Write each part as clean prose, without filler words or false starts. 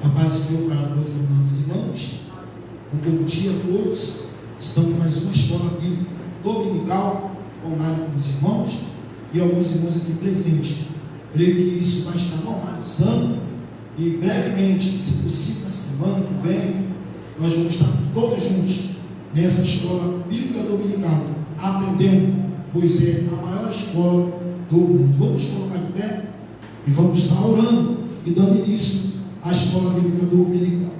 A paz do Senhor para todos os irmãos. Um bom dia a todos. Estamos em mais uma escola bíblica dominical online com os irmãos e alguns irmãos aqui presentes. Creio que isso vai estar normalizando e brevemente, se possível, na semana que vem, nós vamos estar todos juntos nessa escola bíblica dominical, aprendendo, pois é a maior escola do mundo. Vamos colocar de pé e vamos estar orando e dando início à escola bíblica dominical.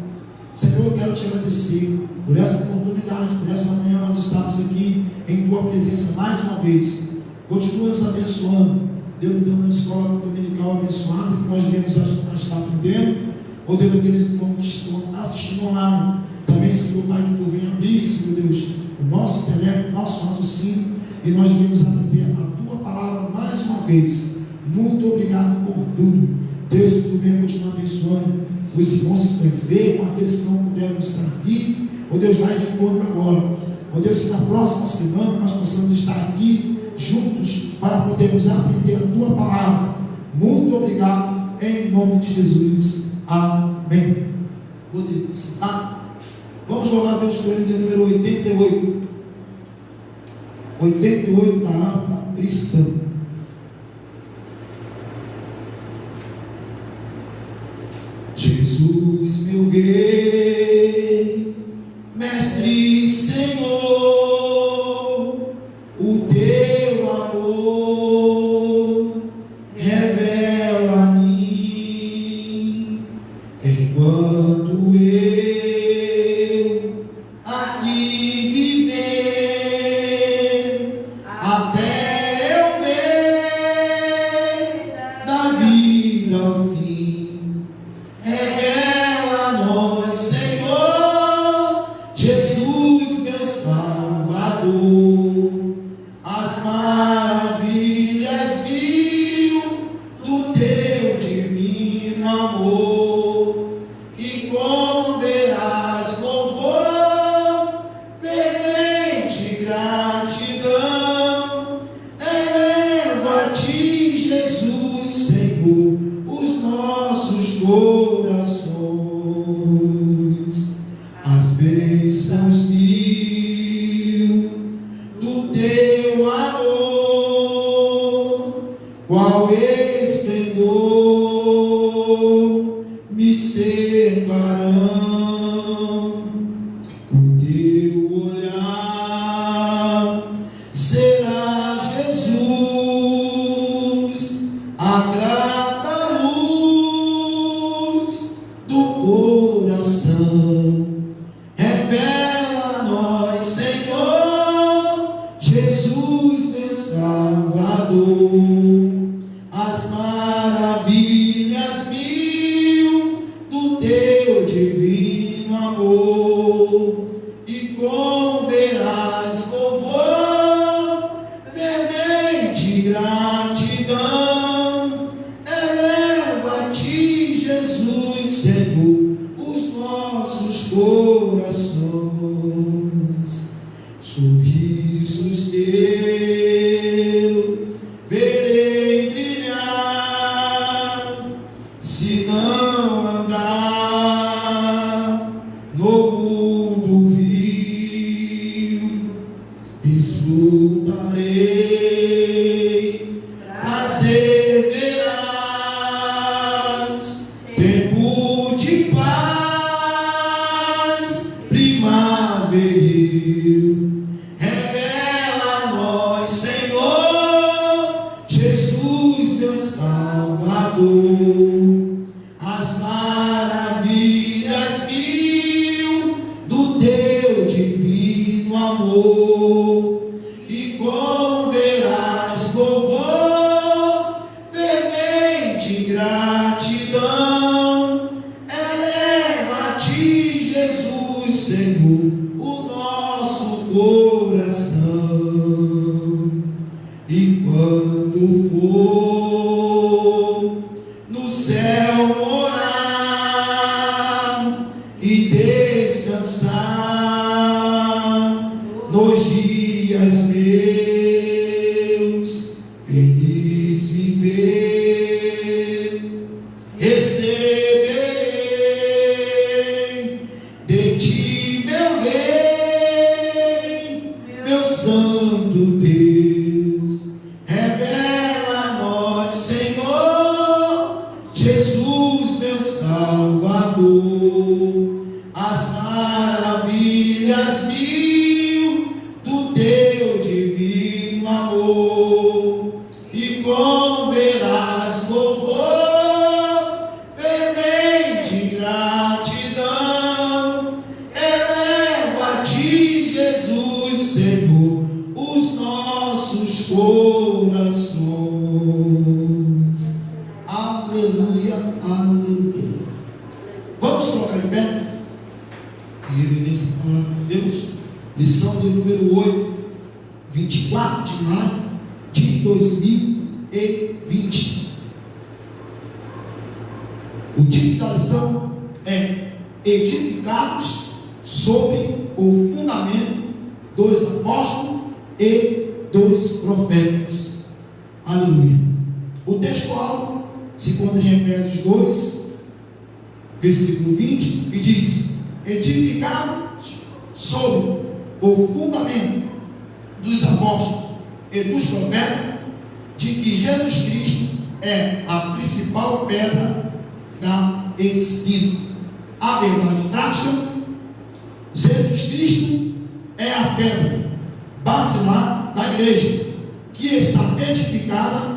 Senhor, eu quero te agradecer por essa oportunidade, por essa manhã nós estamos aqui em tua presença mais uma vez. Continua nos abençoando. Deus nos deu uma escola dominical abençoada que nós viemos a estar aprendendo. Ó Deus, aqueles irmãos que estão assistindo online, também, Senhor Pai, que tu venha abrir, Senhor Deus, o nosso intelecto, o nosso raciocínio, e nós viemos aprender a tua palavra mais uma vez. Muito obrigado por tudo. Deus, que tu venha continuar abençoando os irmãos que estão enfermos, aqueles que não puderam estar aqui. Ó Deus, vai de encontro agora. Ó Deus, que na próxima semana nós possamos estar aqui juntos para podermos aprender a tua palavra. Muito obrigado, em nome de Jesus. Amém. Podemos sentar? Vamos louvar a Deus com o número 88. 88 da alma cristã. Jesus, meu rei, mestre, Senhor, o teu amor revela a mim, enquanto eu aqui viver, até eu ver da vida ao fim. Revela a nós, Senhor, Jesus, meu Salvador, as maravilhas mil do teu divino amor, e como verás louvor, fervente gratidão, eleva a ti, Jesus, Senhor, os nossos corações, as bênçãos mil do teu amor, qual esplendor me cercarão, o teu olhar será, Jesus, a grata luz do coração. Revela a nós, Senhor, Jesus, meu Salvador, as maravilhas mil do teu divino amor, e com verás louvor, fervente gratidão, eleva a ti, Jesus, Senhor, os nossos corações. Sorrisos teus verei brilhar, se não andar no mundo vil, desfrutarei, prazer verás, tempo de paz primaveril. Revela a nós, Senhor, Jesus, meu Salvador, as maravilhas mil do teu divino amor, e com verás louvor, fervente gratidão, eleva a ti, Jesus, Senhor, o nosso coração. E quando for no céu morar e descansar nos dias meus, feliz viver, receber Aleluia, aleluia. Vamos colocar em pé em reverência à palavra de Deus. Lição de número 8, 24 de maio de 2020. O título da lição é Edificados sobre o fundamento dos apóstolos e dos profetas. Aleluia. O textual se encontra em Efésios 2, versículo 20, e diz: edificados sobre o fundamento dos apóstolos e dos profetas, de que Jesus Cristo é a principal pedra da esquina. A verdade prática: Jesus Cristo é a pedra basilar da igreja, que está edificada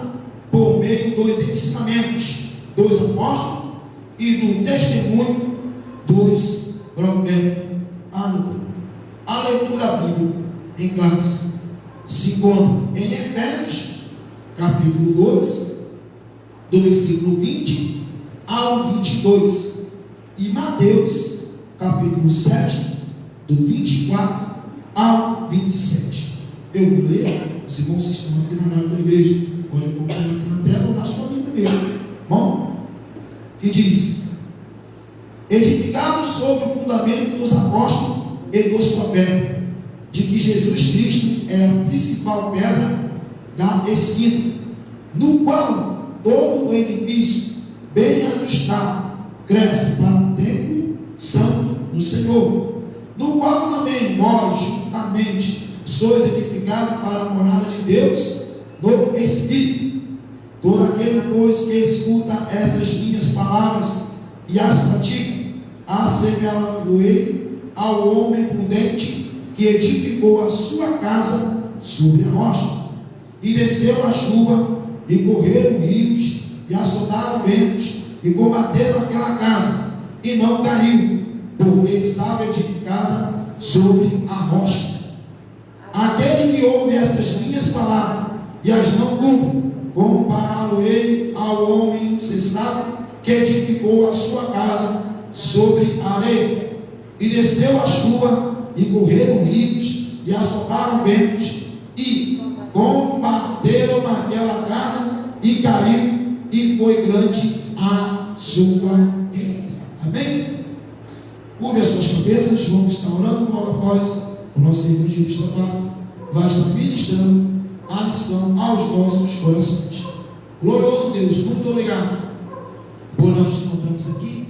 por meio dos ensinamentos dos apóstolos e do testemunho dos profetas. A leitura bíblica em classe se encontra em Efésios, capítulo 2, do versículo 20 ao 22, e Mateus, capítulo 7, do 24 ao 27. Eu vou ler, os irmãos que estão aqui na nave da igreja, olha como está na tela ou na sua vida mesmo. Bom, que diz: edificados sobre o fundamento dos apóstolos e dos profetas, de que Jesus Cristo é a principal pedra da esquina, no qual todo o edifício bem ajustado cresce para o templo santo do Senhor, no qual também vós juntamente sois edificados para a morada de Deus no Espírito. Todo aquele, pois, que escuta essas minhas palavras e as pratica, assemelhá-lo-ei ao homem prudente que edificou a sua casa sobre a rocha. E desceu a chuva, e correram rios, e assopraram ventos, e combateram aquela casa, e não caiu, porque estava edificada sobre a rocha. Aquele que ouve estas minhas palavras e as não cumpre, compará-lo-ei ao homem insensato que edificou a sua casa sobre a areia. E desceu a chuva, e correram rios, e assopraram ventos, e combateram aquela casa, e caiu, e foi grande a sua queda. Amém? Curve as suas cabeças, vamos estar orando logo após o nosso evangelista vai estar ministrando a lição aos nossos corações. Glorioso Deus, muito obrigado por nós nos encontramos aqui.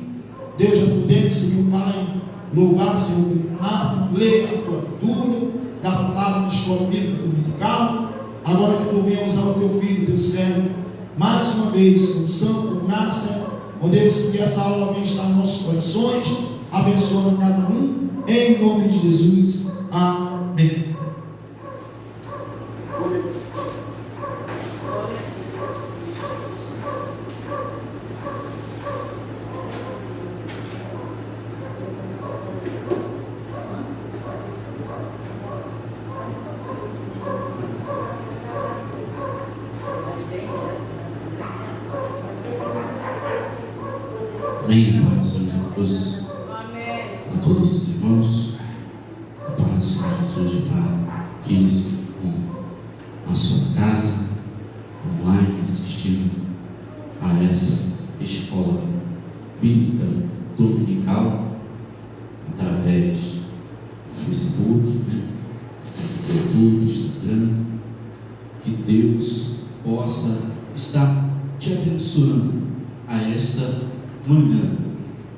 Deus, já podemos, Senhor Pai, louvar, Senhor, ler a tua leitura da palavra da escola bíblica dominical. Agora que tu venhas usar o teu filho, teu servo, mais uma vez, com unção, com graça, ó Deus, que essa aula venha estar nos nossos corações, abençoa cada um, em nome de Jesus. Amém. Amém, Pai, Senhor Jesus. A todos os irmãos, a paz do Senhor Jesus para aqueles na sua casa, online, assistindo a essa escola bíblica dominical, através do Facebook, do YouTube, Instagram. Que Deus possa estar te abençoando a essa manhã,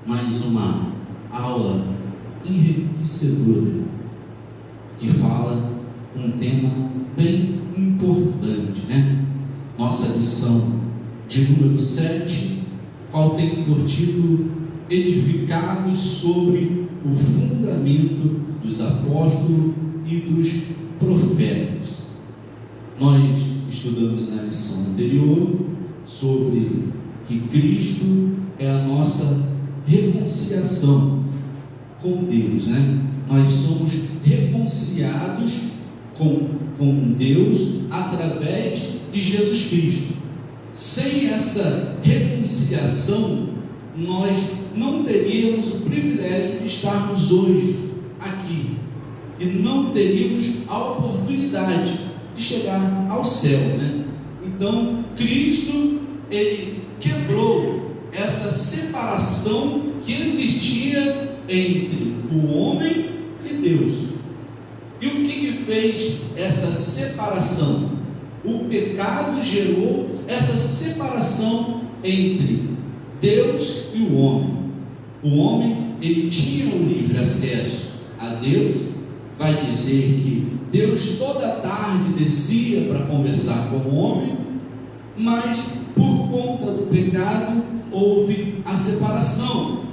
mais uma aula enriquecedora que fala um tema bem importante, né? Nossa lição de número 7, qual tem por título Edificados sobre o fundamento dos apóstolos e dos profetas. Nós estudamos na lição anterior sobre que Cristo é a nossa reconciliação com Deus, né? Nós somos reconciliados com Deus através de Jesus Cristo. Sem essa reconciliação, nós não teríamos o privilégio de estarmos hoje aqui e não teríamos a oportunidade de chegar ao céu, né? Então, Cristo, Ele quebrou essa separação que existia entre o homem e Deus. E o que fez essa separação? O pecado gerou essa separação entre Deus e o homem. O homem, ele tinha o livre acesso a Deus. Vai dizer que Deus toda tarde descia para conversar com o homem, mas por conta do pecado houve a separação.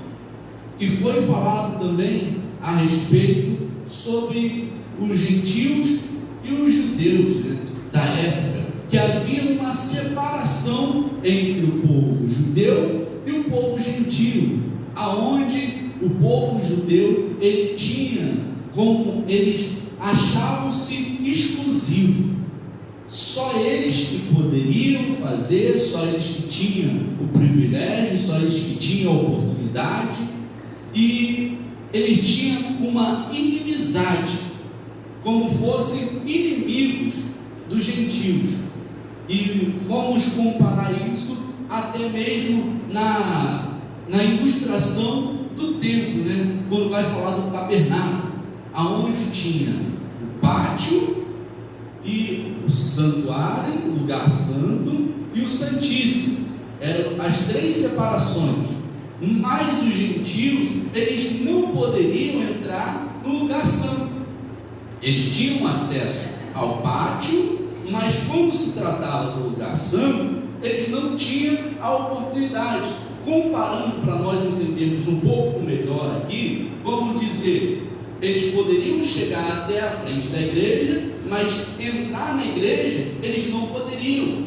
E foi falado também a respeito sobre os gentios e os judeus, né, da época, que havia uma separação entre o povo judeu e o povo gentio, aonde o povo judeu, ele tinha, como eles achavam-se exclusivos, só eles que poderiam fazer, só eles que tinham o privilégio, só eles que tinham a oportunidade, e eles tinham uma inimizade, como fossem inimigos dos gentios. E vamos comparar isso até mesmo na ilustração do templo, né? Quando vai falar do tabernáculo, aonde tinha o pátio e o santuário, o lugar santo e o santíssimo. Eram as três separações. Mas os gentios, eles não poderiam entrar no lugar santo. Eles tinham acesso ao pátio, mas como se tratava do lugar santo, eles não tinham a oportunidade. Comparando, para nós entendermos um pouco melhor aqui, vamos dizer, eles poderiam chegar até a frente da igreja, mas entrar na igreja eles não poderiam,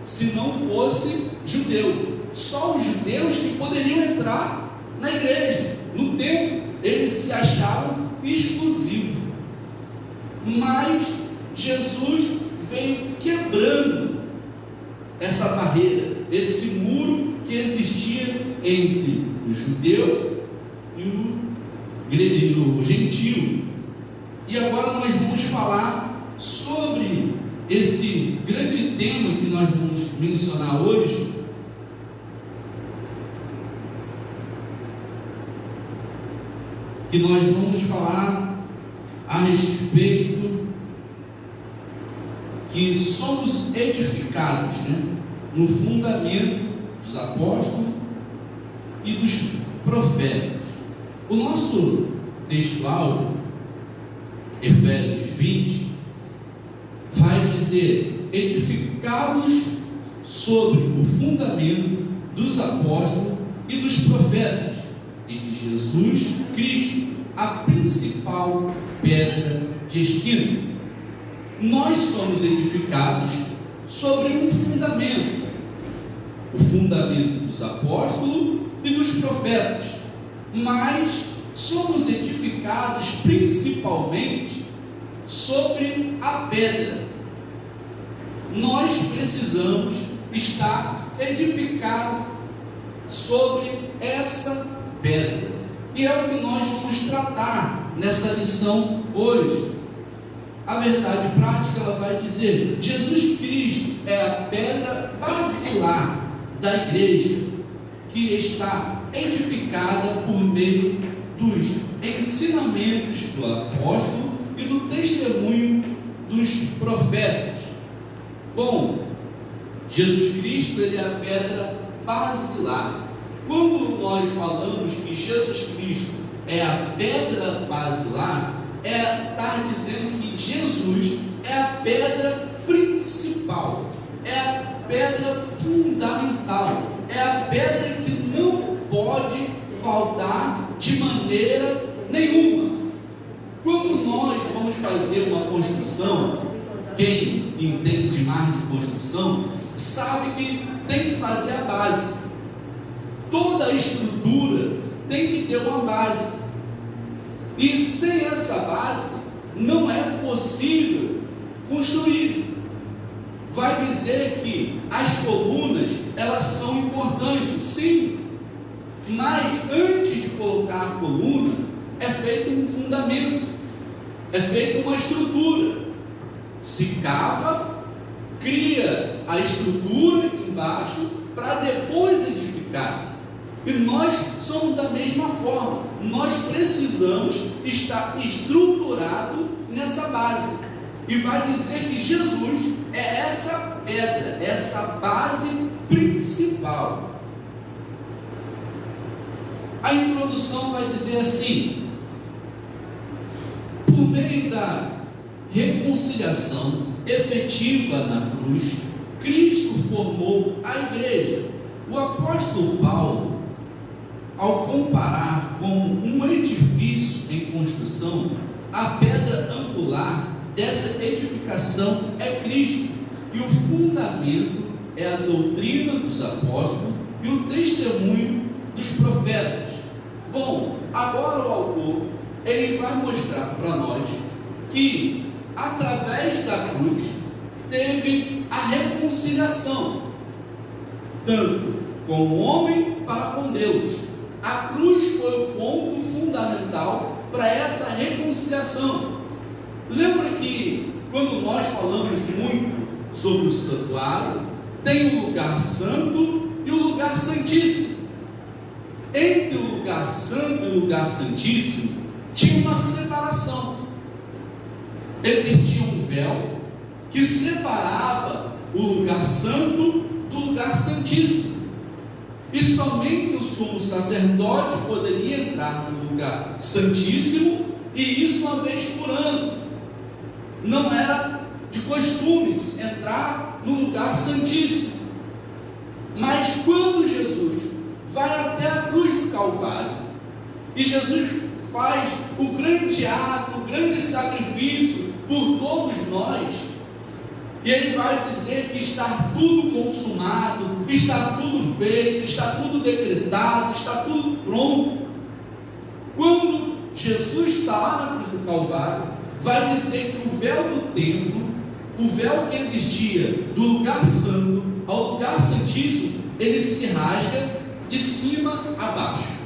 se não fosse judeu. Só os judeus que poderiam entrar na igreja. No templo, eles se achavam exclusivos. Mas Jesus veio quebrando essa barreira, esse muro que existia entre o judeu e o gentio. E agora nós vamos falar sobre esse grande tema que nós vamos mencionar hoje, que nós vamos falar a respeito que somos edificados, né, no fundamento dos apóstolos e dos profetas. O nosso textual, Efésios 20, vai dizer: edificados sobre o fundamento dos apóstolos e dos profetas e de Jesus Cristo, a principal pedra de esquina. Nós somos edificados sobre um fundamento, o fundamento dos apóstolos e dos profetas, mas somos edificados principalmente sobre a pedra. Nós precisamos estar edificados sobre essa pedra, e é o que nós vamos tratar nessa lição hoje. A verdade prática, ela vai dizer: Jesus Cristo é a pedra basilar da igreja, que está edificada por meio dos ensinamentos do apóstolo e do testemunho dos profetas. Bom, Jesus Cristo, ele é a pedra basilar. Quando nós falamos que Jesus Cristo é a pedra basilar, é estar dizendo que Jesus é a pedra principal, é a pedra fundamental, é a pedra que não pode faltar de maneira nenhuma. Quando nós vamos fazer uma construção, quem entende mais de construção sabe que tem que fazer a base. Toda a estrutura tem que ter uma base, e sem essa base não é possível construir. Vai dizer que as colunas, elas são importantes, sim, mas antes de colocar a coluna, é feito um fundamento, é feita uma estrutura. Se cava, cria a estrutura embaixo para depois edificar. E nós somos da mesma forma. Nós precisamos estar estruturados nessa base. E vai dizer que Jesus é essa pedra, essa base principal. A introdução vai dizer assim: por meio da reconciliação efetiva na cruz, Cristo formou a igreja. O apóstolo Paulo, ao comparar com um edifício em construção, a pedra angular dessa edificação é Cristo, e o fundamento é a doutrina dos apóstolos e o testemunho dos profetas. Bom, agora o autor ele vai mostrar para nós que através da cruz teve a reconciliação, tanto com o homem para com Deus. A cruz foi o ponto fundamental para essa reconciliação. Lembra que quando nós falamos muito sobre o santuário, tem o lugar santo e o lugar santíssimo. Entre o lugar santo e o lugar santíssimo tinha uma separação. Existia um véu que separava o lugar santo do lugar santíssimo. E somente o sumo sacerdote poderia entrar no lugar santíssimo, e isso uma vez por ano. Não era de costumes entrar no lugar santíssimo. Mas quando Jesus vai até a cruz do Calvário, e Jesus faz o grande ato, o grande sacrifício por todos nós, e ele vai dizer que está tudo consumado, está tudo feito, está tudo decretado, está tudo pronto. Quando Jesus está lá na cruz do Calvário, vai dizer que o véu do templo, o véu que existia do lugar santo ao lugar santíssimo, ele se rasga de cima a baixo.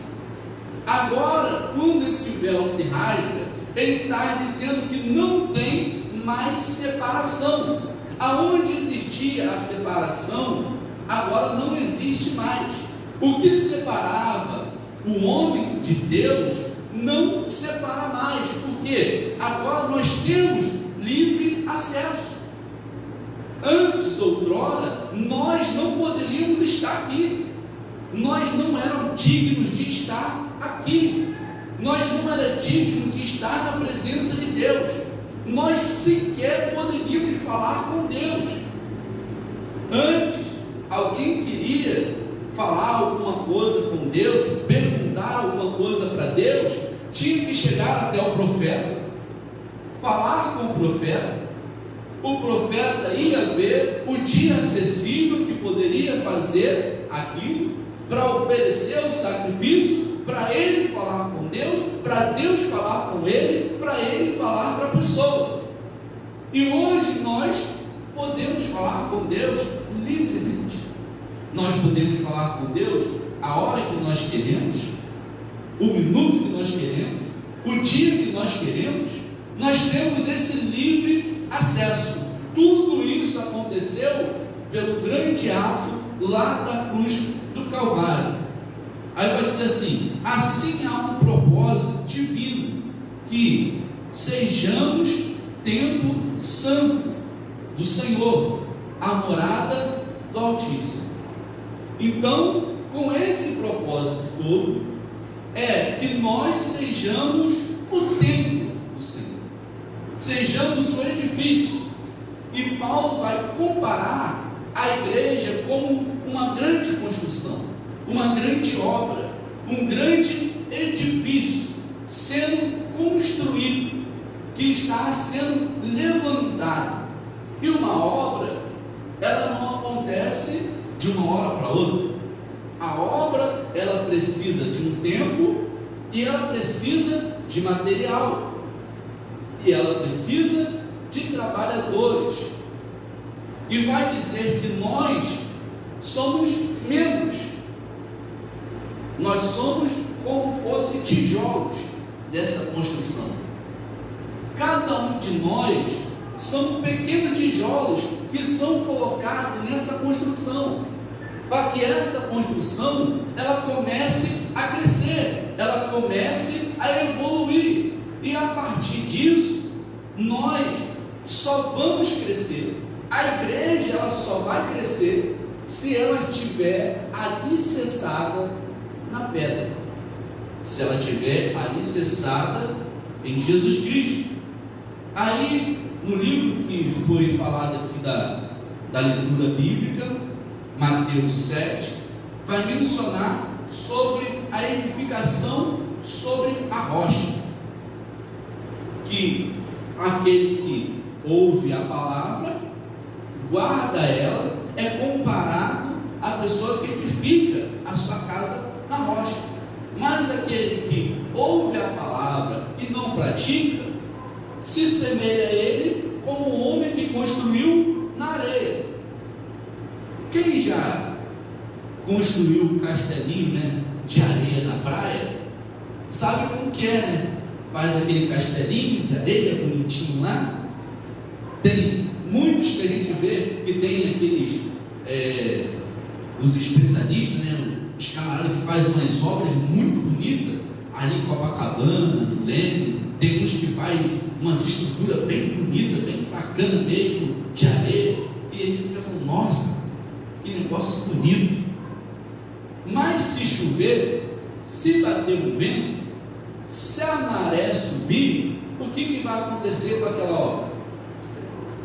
Agora, quando esse véu se rasga, ele está dizendo que não tem mais separação. Aonde existia a separação, agora não existe mais. O que separava o homem de Deus não separa mais, porque agora nós temos livre acesso. Antes, outrora, nós não poderíamos estar aqui. Nós não éramos dignos de estar aqui. Nós não éramos dignos de estar na presença de Deus. Nós sequer poderíamos falar com Deus. Antes, alguém queria falar alguma coisa com Deus, perguntar alguma coisa para Deus, tinha que chegar até o profeta, falar com o profeta ia ver o dia acessível que poderia fazer aquilo, para oferecer o sacrifício, para ele falar com Deus, para Deus falar com ele, para ele falar para a pessoa. E hoje nós podemos falar com Deus livremente. Nós podemos falar com Deus a hora que nós queremos, o minuto que nós queremos, o dia que nós queremos. Nós temos esse livre acesso. Tudo isso aconteceu pelo grande ato lá da cruz do Calvário. Aí vai dizer assim: assim há um propósito divino, que sejamos templo santo do Senhor, a morada do Altíssimo. Então, com esse propósito todo, é que nós sejamos o templo do Senhor, sejamos o edifício. E Paulo vai comparar a igreja como uma grande construção, uma grande obra, um grande edifício sendo construído, que está sendo levantado. E uma obra, ela não acontece de uma hora para outra. A obra, ela precisa de um tempo, e ela precisa de material, e ela precisa de trabalhadores. E vai dizer que nós somos membros. Nós somos como fossem tijolos dessa construção. Cada um de nós são pequenos tijolos que são colocados nessa construção, para que essa construção ela comece a crescer, ela comece a evoluir, e a partir disso nós só vamos crescer. A igreja ela só vai crescer se ela estiver alicerçada na pedra, se ela estiver alicerçada em Jesus Cristo. Aí, no livro que foi falado aqui da leitura bíblica, Mateus 7, vai mencionar sobre a edificação sobre a rocha, que aquele que ouve a palavra, guarda ela, é comparado à pessoa que edifica a sua casa na rocha. Mas aquele que ouve a palavra e não pratica, se semelha a ele como um homem que construiu na areia. Quem já construiu um castelinho, né, de areia na praia, sabe como que é, né? Faz aquele castelinho de areia bonitinho lá. Tem muitos que a gente vê que tem aqueles os especialistas, né, os camaradas que fazem umas obras muito bonitas ali em Copacabana, no Leme. Tem uns que faz umas estruturas bem bonitas, bem bacana mesmo, de areia, e a gente fica falando, nossa, que negócio bonito. Mas se chover, se bater um vento, se a maré subir, o que vai acontecer com aquela obra?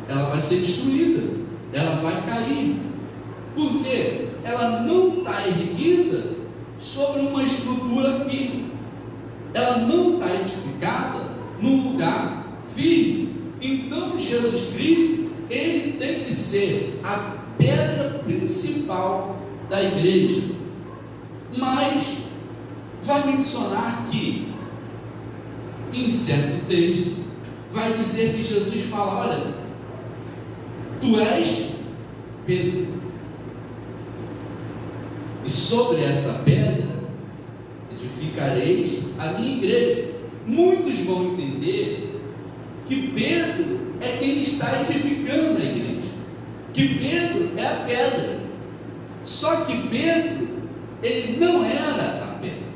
Ela vai ser destruída, ela vai cair. Por quê? Ela não está erguida sobre uma estrutura firme, ela não está edificada num lugar firme. Então Jesus Cristo, ele tem que ser a pedra principal da igreja. Mas vai mencionar que em certo texto vai dizer que Jesus fala, olha, tu és Pedro, e sobre essa pedra edificareis a minha igreja. Muitos vão entender que Pedro é quem está edificando a igreja, que Pedro é a pedra. Só que Pedro, ele não era a pedra,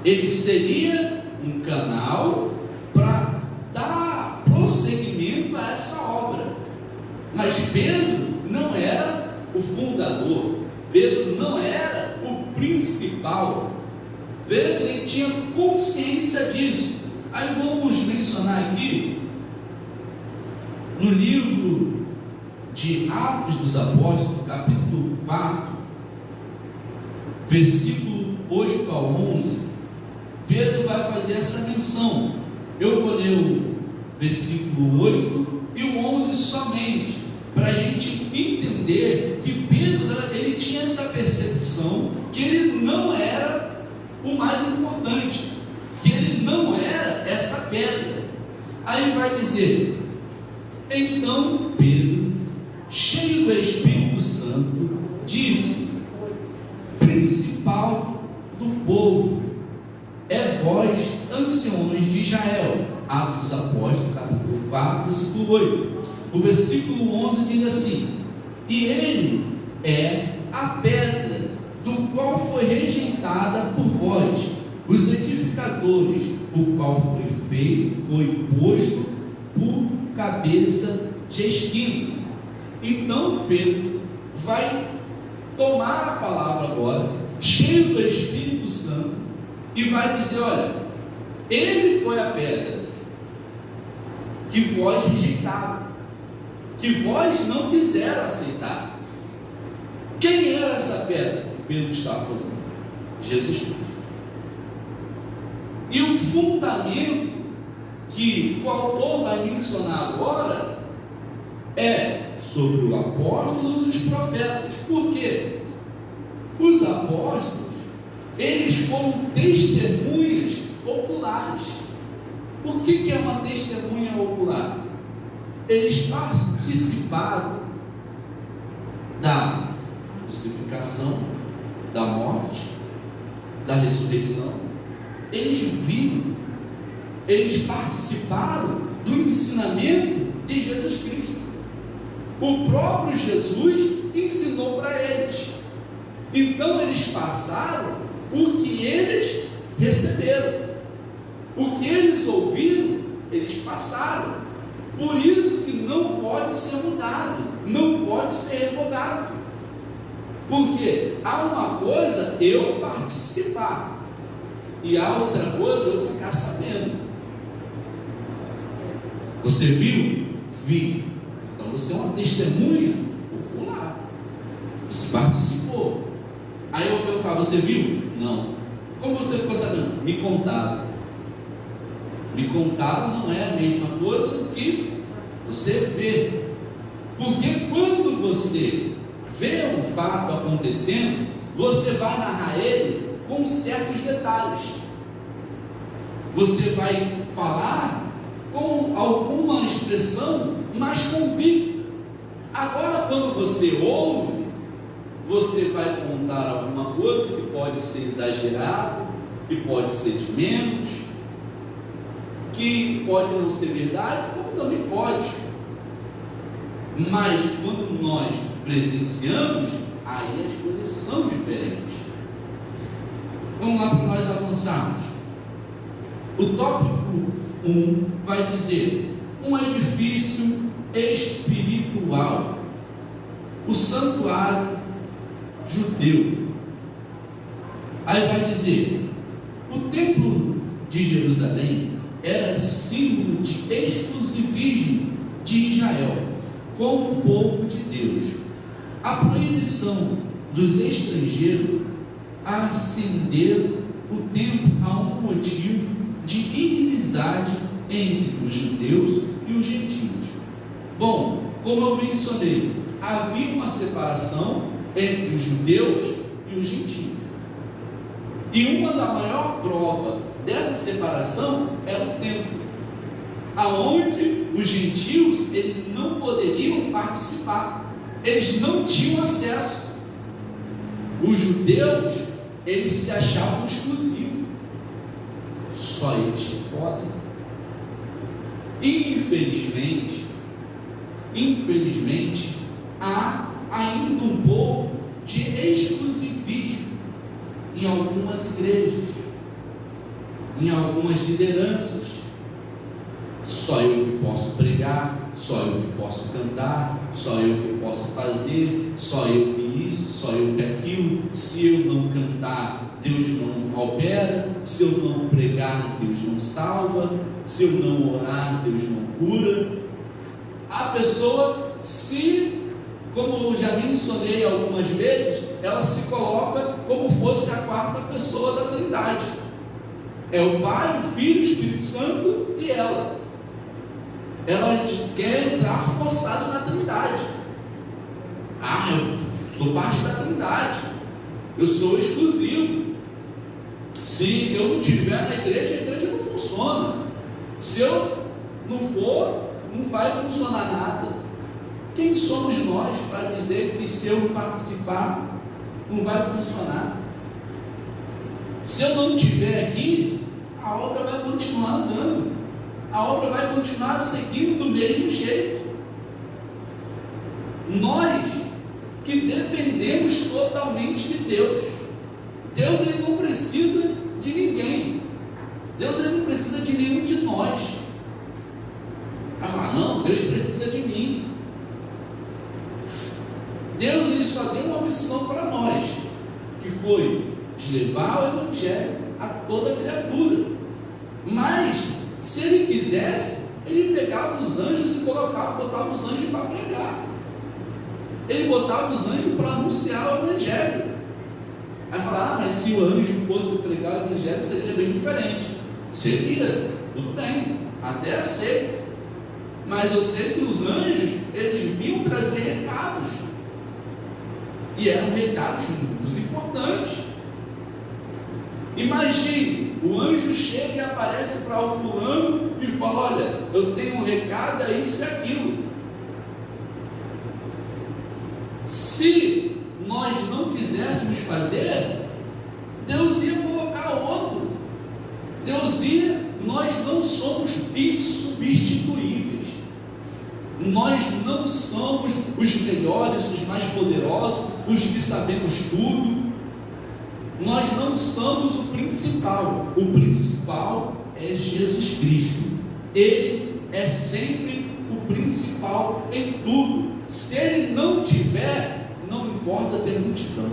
ele seria um canal para dar prosseguimento a essa obra. Mas Pedro não era o fundador, Pedro não era o principal. Pedro, ele tinha consciência disso. Aí vamos mencionar aqui no livro de Atos dos Apóstolos, capítulo 4, versículo 8 ao 11. Pedro vai fazer essa menção. Eu vou ler o versículo 8 e o 11 somente, para a gente entender que Pedro, ele tinha essa percepção que ele não era o mais importante, que ele não era essa pedra. Aí vai dizer, então Pedro, cheio do Espírito Santo, disse, principal do povo, é vós, anciões de Israel. Atos dos Apóstolos, capítulo 4, versículo 8. O versículo 11 diz assim, e ele é a pedra, do qual foi rejeitada por vós, os edificadores, o qual foi posto por cabeça de esquina. Então Pedro vai tomar a palavra agora, cheio do Espírito Santo, e vai dizer, olha, ele foi a pedra que vós rejeitaram, que vós não quiseram aceitar. Quem era essa pedra que Pedro está falando? Jesus Cristo. E o fundamento que o autor vai mencionar agora é sobre os apóstolos e os profetas. Por quê? Os apóstolos, eles foram testemunhas oculares. O que é uma testemunha ocular? Eles participaram dos crucificação, da morte, da ressurreição. Eles viram, eles participaram do ensinamento de Jesus Cristo. O próprio Jesus ensinou para eles. Então eles passaram o que eles receberam. O que eles ouviram, eles passaram. Por isso que não pode ser mudado, não pode ser revogado. Porque há uma coisa eu participar, e há outra coisa eu ficar sabendo. Você viu? Vi. Então você é uma testemunha popular. Você participou. Aí eu perguntar, você viu? Não. Como você ficou sabendo? Me contaram. Me contaram não é a mesma coisa do que você vê. Porque quando você vê um fato acontecendo, você vai narrar ele com certos detalhes. Você vai falar com alguma expressão mais convicta. Agora, quando você ouve, você vai contar alguma coisa que pode ser exagerado, que pode ser de menos, que pode não ser verdade, como também pode. Mas quando nós presenciamos, aí as coisas são diferentes. Vamos lá para nós avançarmos. O tópico 1 vai dizer: um edifício espiritual, o santuário judeu. Aí vai dizer: o templo de Jerusalém era símbolo de exclusivismo de Israel como o povo de Deus. A proibição dos estrangeiros acender o templo a um motivo de inimizade entre os judeus e os gentios. Bom, como eu mencionei, havia uma separação entre os judeus e os gentios. E uma da maior prova dessa separação era o templo, aonde os gentios eles não poderiam participar, eles não tinham acesso. Os judeus eles se achavam exclusivos, só eles podem. Infelizmente, há ainda um pouco de exclusivismo em algumas igrejas, em algumas lideranças. Só eu que posso pregar, só eu que posso cantar, só eu que posso fazer, só eu que isso, só eu que aquilo. Se eu não cantar, Deus não opera. Se eu não pregar, Deus não salva. Se eu não orar, Deus não cura. A pessoa como eu já mencionei algumas vezes, ela se coloca como fosse a quarta pessoa da Trindade. É o Pai, o Filho, o Espírito Santo e ela. Ela quer entrar forçado na Trindade. Eu sou parte da Trindade, eu sou exclusivo. Se eu não estiver na igreja, a igreja não funciona. Se eu não for, não vai funcionar nada. Quem somos nós para dizer que se eu não participar, não vai funcionar? Se eu não estiver aqui, a obra vai continuar andando, a obra vai continuar seguindo do mesmo jeito. Nós que dependemos totalmente de Deus, Deus ele não precisa de ninguém, Deus ele não precisa de nenhum de nós. Não, Deus precisa de mim. Deus ele só deu uma missão para nós, que foi de levar o Evangelho a toda criatura. Mas, se ele quisesse, ele pegava os anjos e botava os anjos para pregar. Ele botava os anjos para anunciar o Evangelho. Aí falar, mas se o anjo fosse pregar o Evangelho, seria bem diferente. Seria, tudo bem, até aceito. Mas eu sei que os anjos, eles vinham trazer recados. E eram recados muito importantes. Imagine, o anjo chega e aparece para o fulano e fala: olha, eu tenho um recado, isso e aquilo. Se nós não quiséssemos fazer, Deus ia colocar outro. Nós não somos insubstituíveis. Nós não somos os melhores, os mais poderosos, os que sabemos tudo. Nós não somos o principal. O principal é Jesus Cristo. Ele é sempre o principal em tudo. Se ele não tiver, não importa ter multidão.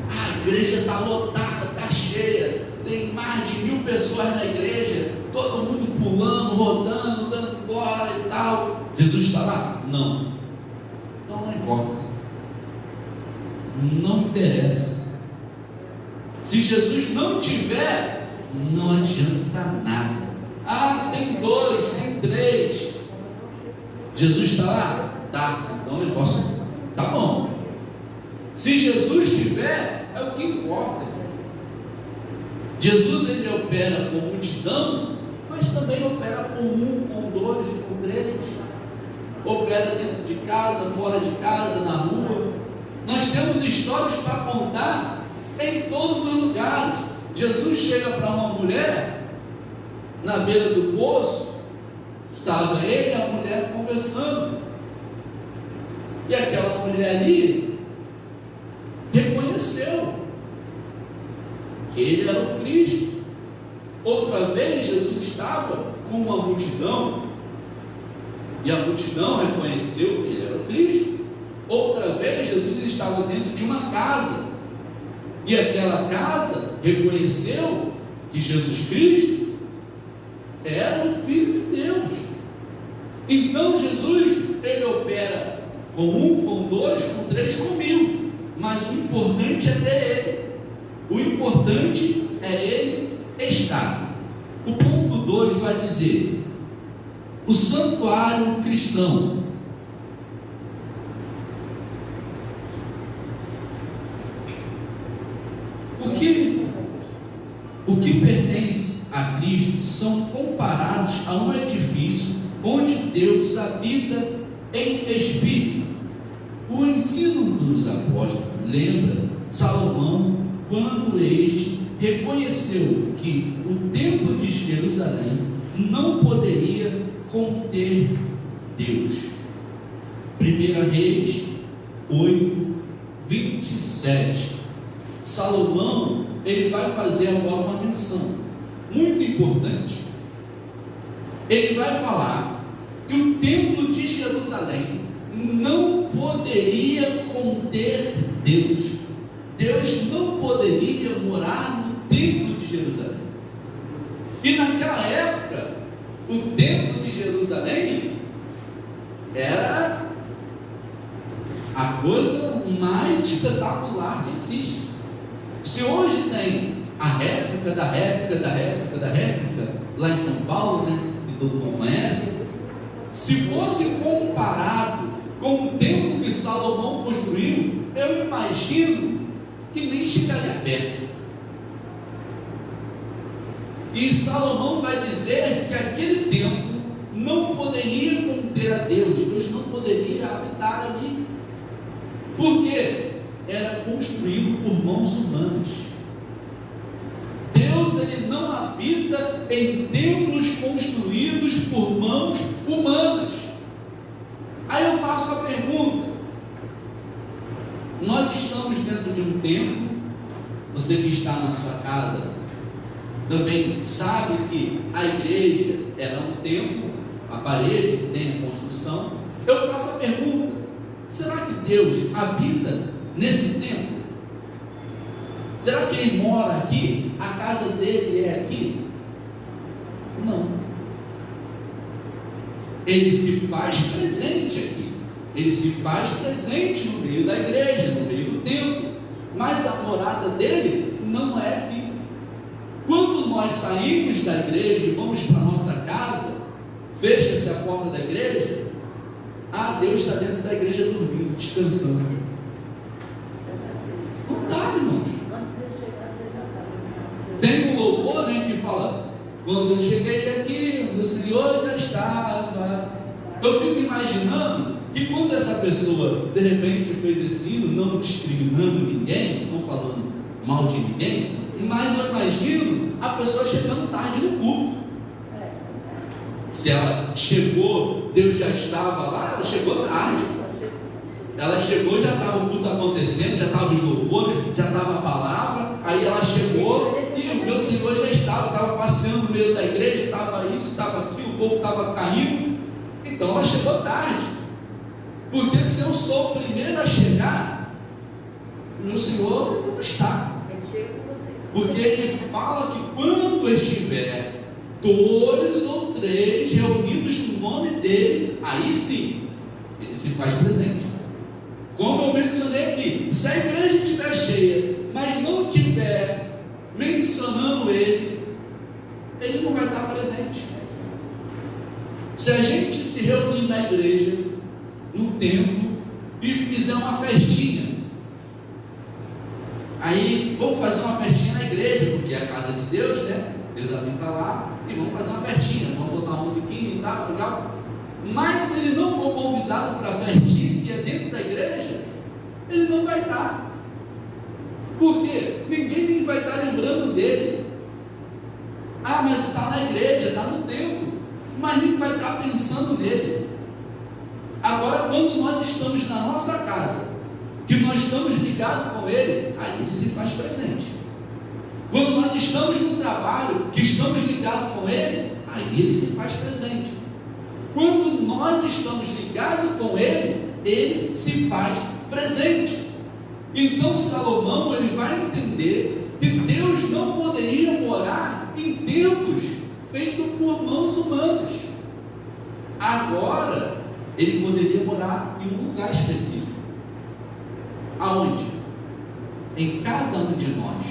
A igreja está lotada, está cheia, tem mais de 1000 pessoas na igreja, todo mundo pulando, rodando, dando glória e tal. Jesus está lá? Não. Então não importa. Não interessa. Se Jesus não tiver, não adianta nada. Ah, tem 2, tem 3. Jesus está lá? Tá. Então eu posso. Tá bom. Se Jesus estiver, é o que importa. Jesus, ele opera com multidão, mas também opera com 1, com 2, com 3. Opera dentro de casa, fora de casa, na rua. Nós temos histórias para contar em todos os lugares. Jesus chega para uma mulher na beira do poço, estava ele e a mulher conversando, e aquela mulher ali reconheceu que ele era o Cristo. Outra vez Jesus estava com uma multidão, e a multidão reconheceu que ele era o Cristo. Outra vez Jesus estava dentro de uma casa, e aquela casa reconheceu que Jesus Cristo era o Filho de Deus. Então Jesus, ele opera com 1, com 2, com 3, com 1000, mas o importante é ter ele. O importante é ele estar. O ponto 2 vai dizer: o santuário cristão. O que pertence a Cristo são comparados a um edifício onde Deus habita em espírito. O ensino dos apóstolos lembra Salomão quando este reconheceu que o templo de Jerusalém não poderia conter Deus. 1 Reis 8, 27. Salomão, ele vai fazer agora uma menção muito importante. Ele vai falar que o templo de Jerusalém não poderia conter Deus. Deus não poderia morar no templo de Jerusalém. E naquela época, o templo de Jerusalém era a coisa mais espetacular que existe. Se hoje tem a réplica da réplica da réplica da réplica lá em São Paulo, né, que todo mundo conhece, se fosse comparado com o templo que Salomão construiu, eu imagino que nem chegaria perto. E Salomão vai dizer que aquele templo não poderia conter a Deus. Deus não poderia habitar ali. Por quê? Era construído por mãos humanas. Deus, ele não habita em templos construídos por mãos humanas. Aí eu faço a pergunta: nós estamos dentro de um templo? Você que está na sua casa também sabe que a igreja era um templo, a parede tem a construção. Eu faço a pergunta: será que Deus habita nesse templo? Será que ele mora aqui? A casa dele é aqui? Não. Ele se faz presente aqui. Ele se faz presente no meio da igreja, no meio do templo. Mas a morada dele não é aqui. Quando nós saímos da igreja e vamos para a nossa casa, fecha-se a porta da igreja, Deus está dentro da igreja dormindo, descansando. Não está, irmãos. Tem um louvor, né, que fala: quando eu cheguei aqui, o Senhor já estava. Eu fico imaginando que quando essa pessoa de repente fez esse hino, não discriminando ninguém, não falando mal de ninguém, mas eu imagino a pessoa chegando tarde no culto. Se ela chegou, Deus já estava lá, ela chegou tarde. Ela chegou, já estava o culto acontecendo, já estava os louvores, já estava a palavra. Aí ela chegou e o meu Senhor já estava passeando no meio da igreja, estava isso, estava aquilo, o fogo estava caindo. Então ela chegou tarde. Porque se eu sou o primeiro a chegar, o meu Senhor não está. Porque Ele fala que quando estiver 2 ou 3 reunidos no nome dele, aí sim, Ele se faz presente. Como eu mencionei aqui, se a igreja estiver cheia, mas não estiver mencionando Ele, Ele não vai estar presente. Se a gente se reunir na igreja, no templo, e fizer uma festinha, aí vamos fazer uma festinha na igreja, porque é a casa de Deus, né? Deus habita lá, e vamos fazer uma festinha, vamos botar uma musiquinha e tal, legal. Mas se ele não for convidado para a festinha que é dentro da igreja, ele não vai estar. Por quê? Ninguém nem vai estar lembrando dele. Ah, mas está na igreja, está no templo, mas nem vai estar pensando nele. Agora, quando nós estamos na nossa casa, que nós estamos ligados com Ele, aí Ele se faz presente. Quando nós estamos no trabalho, que estamos ligados com Ele, aí Ele se faz presente. Quando nós estamos ligados com Ele, Ele se faz presente. Então Salomão, ele vai entender que Deus não poderia morar em templos feitos por mãos humanas. Agora, Ele poderia morar em um lugar específico. Aonde? Em cada um de nós.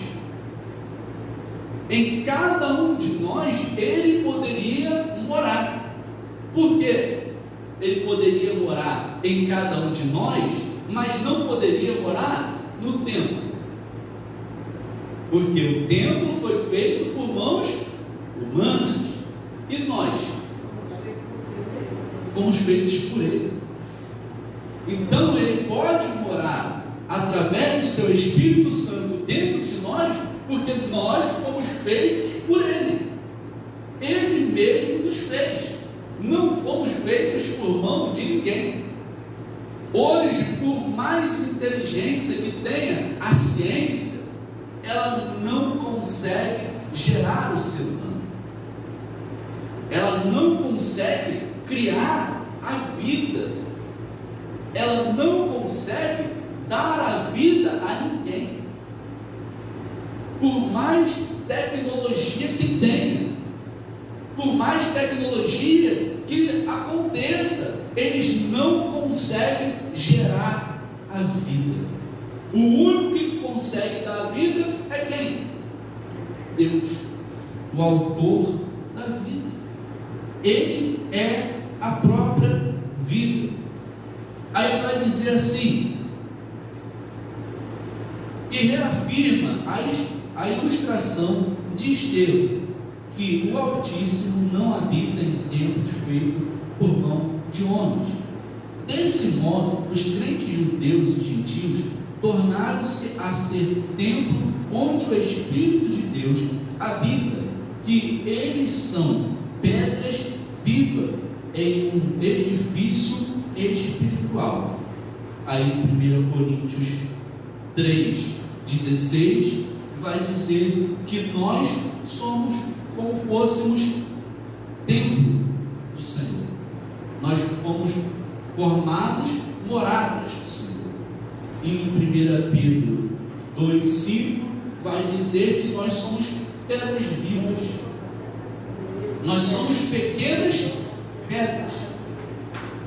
Em cada um de nós, Ele poderia morar. Por quê? Ele poderia morar em cada um de nós, mas não poderia morar no templo. Porque o templo foi feito por mãos humanas. E nós fomos feitos por Ele. Então Ele pode morar através do seu Espírito Santo dentro de nós, porque nós fomos feitos por Ele. Ele mesmo nos fez. Não fomos feitos por mão de ninguém. Hoje, por mais inteligência que tenha a ciência, ela não consegue gerar o ser humano. Ela não consegue criar a vida. Ela não consegue dar a vida a ninguém. Por mais tecnologia que tenha, por mais tecnologia que aconteça, eles não conseguem gerar a vida. O único que consegue dar a vida é quem? Deus, o autor da vida. Ele é a própria vida. Aí vai dizer assim, e reafirma a ilustração de Estevão, que o Altíssimo não habita em templos feitos por mão de homens. Desse modo, os crentes judeus e gentios tornaram-se a ser templo onde o Espírito de Deus habita, que eles são pedras vivas em um edifício espiritual. Aí 1 Coríntios 3,16 vai dizer que nós somos como fôssemos templo do Senhor. Nós fomos formados moradas do Senhor. E em 1 Pedro 2,5 vai dizer que nós somos pedras vivas. Nós somos pequenas pedras.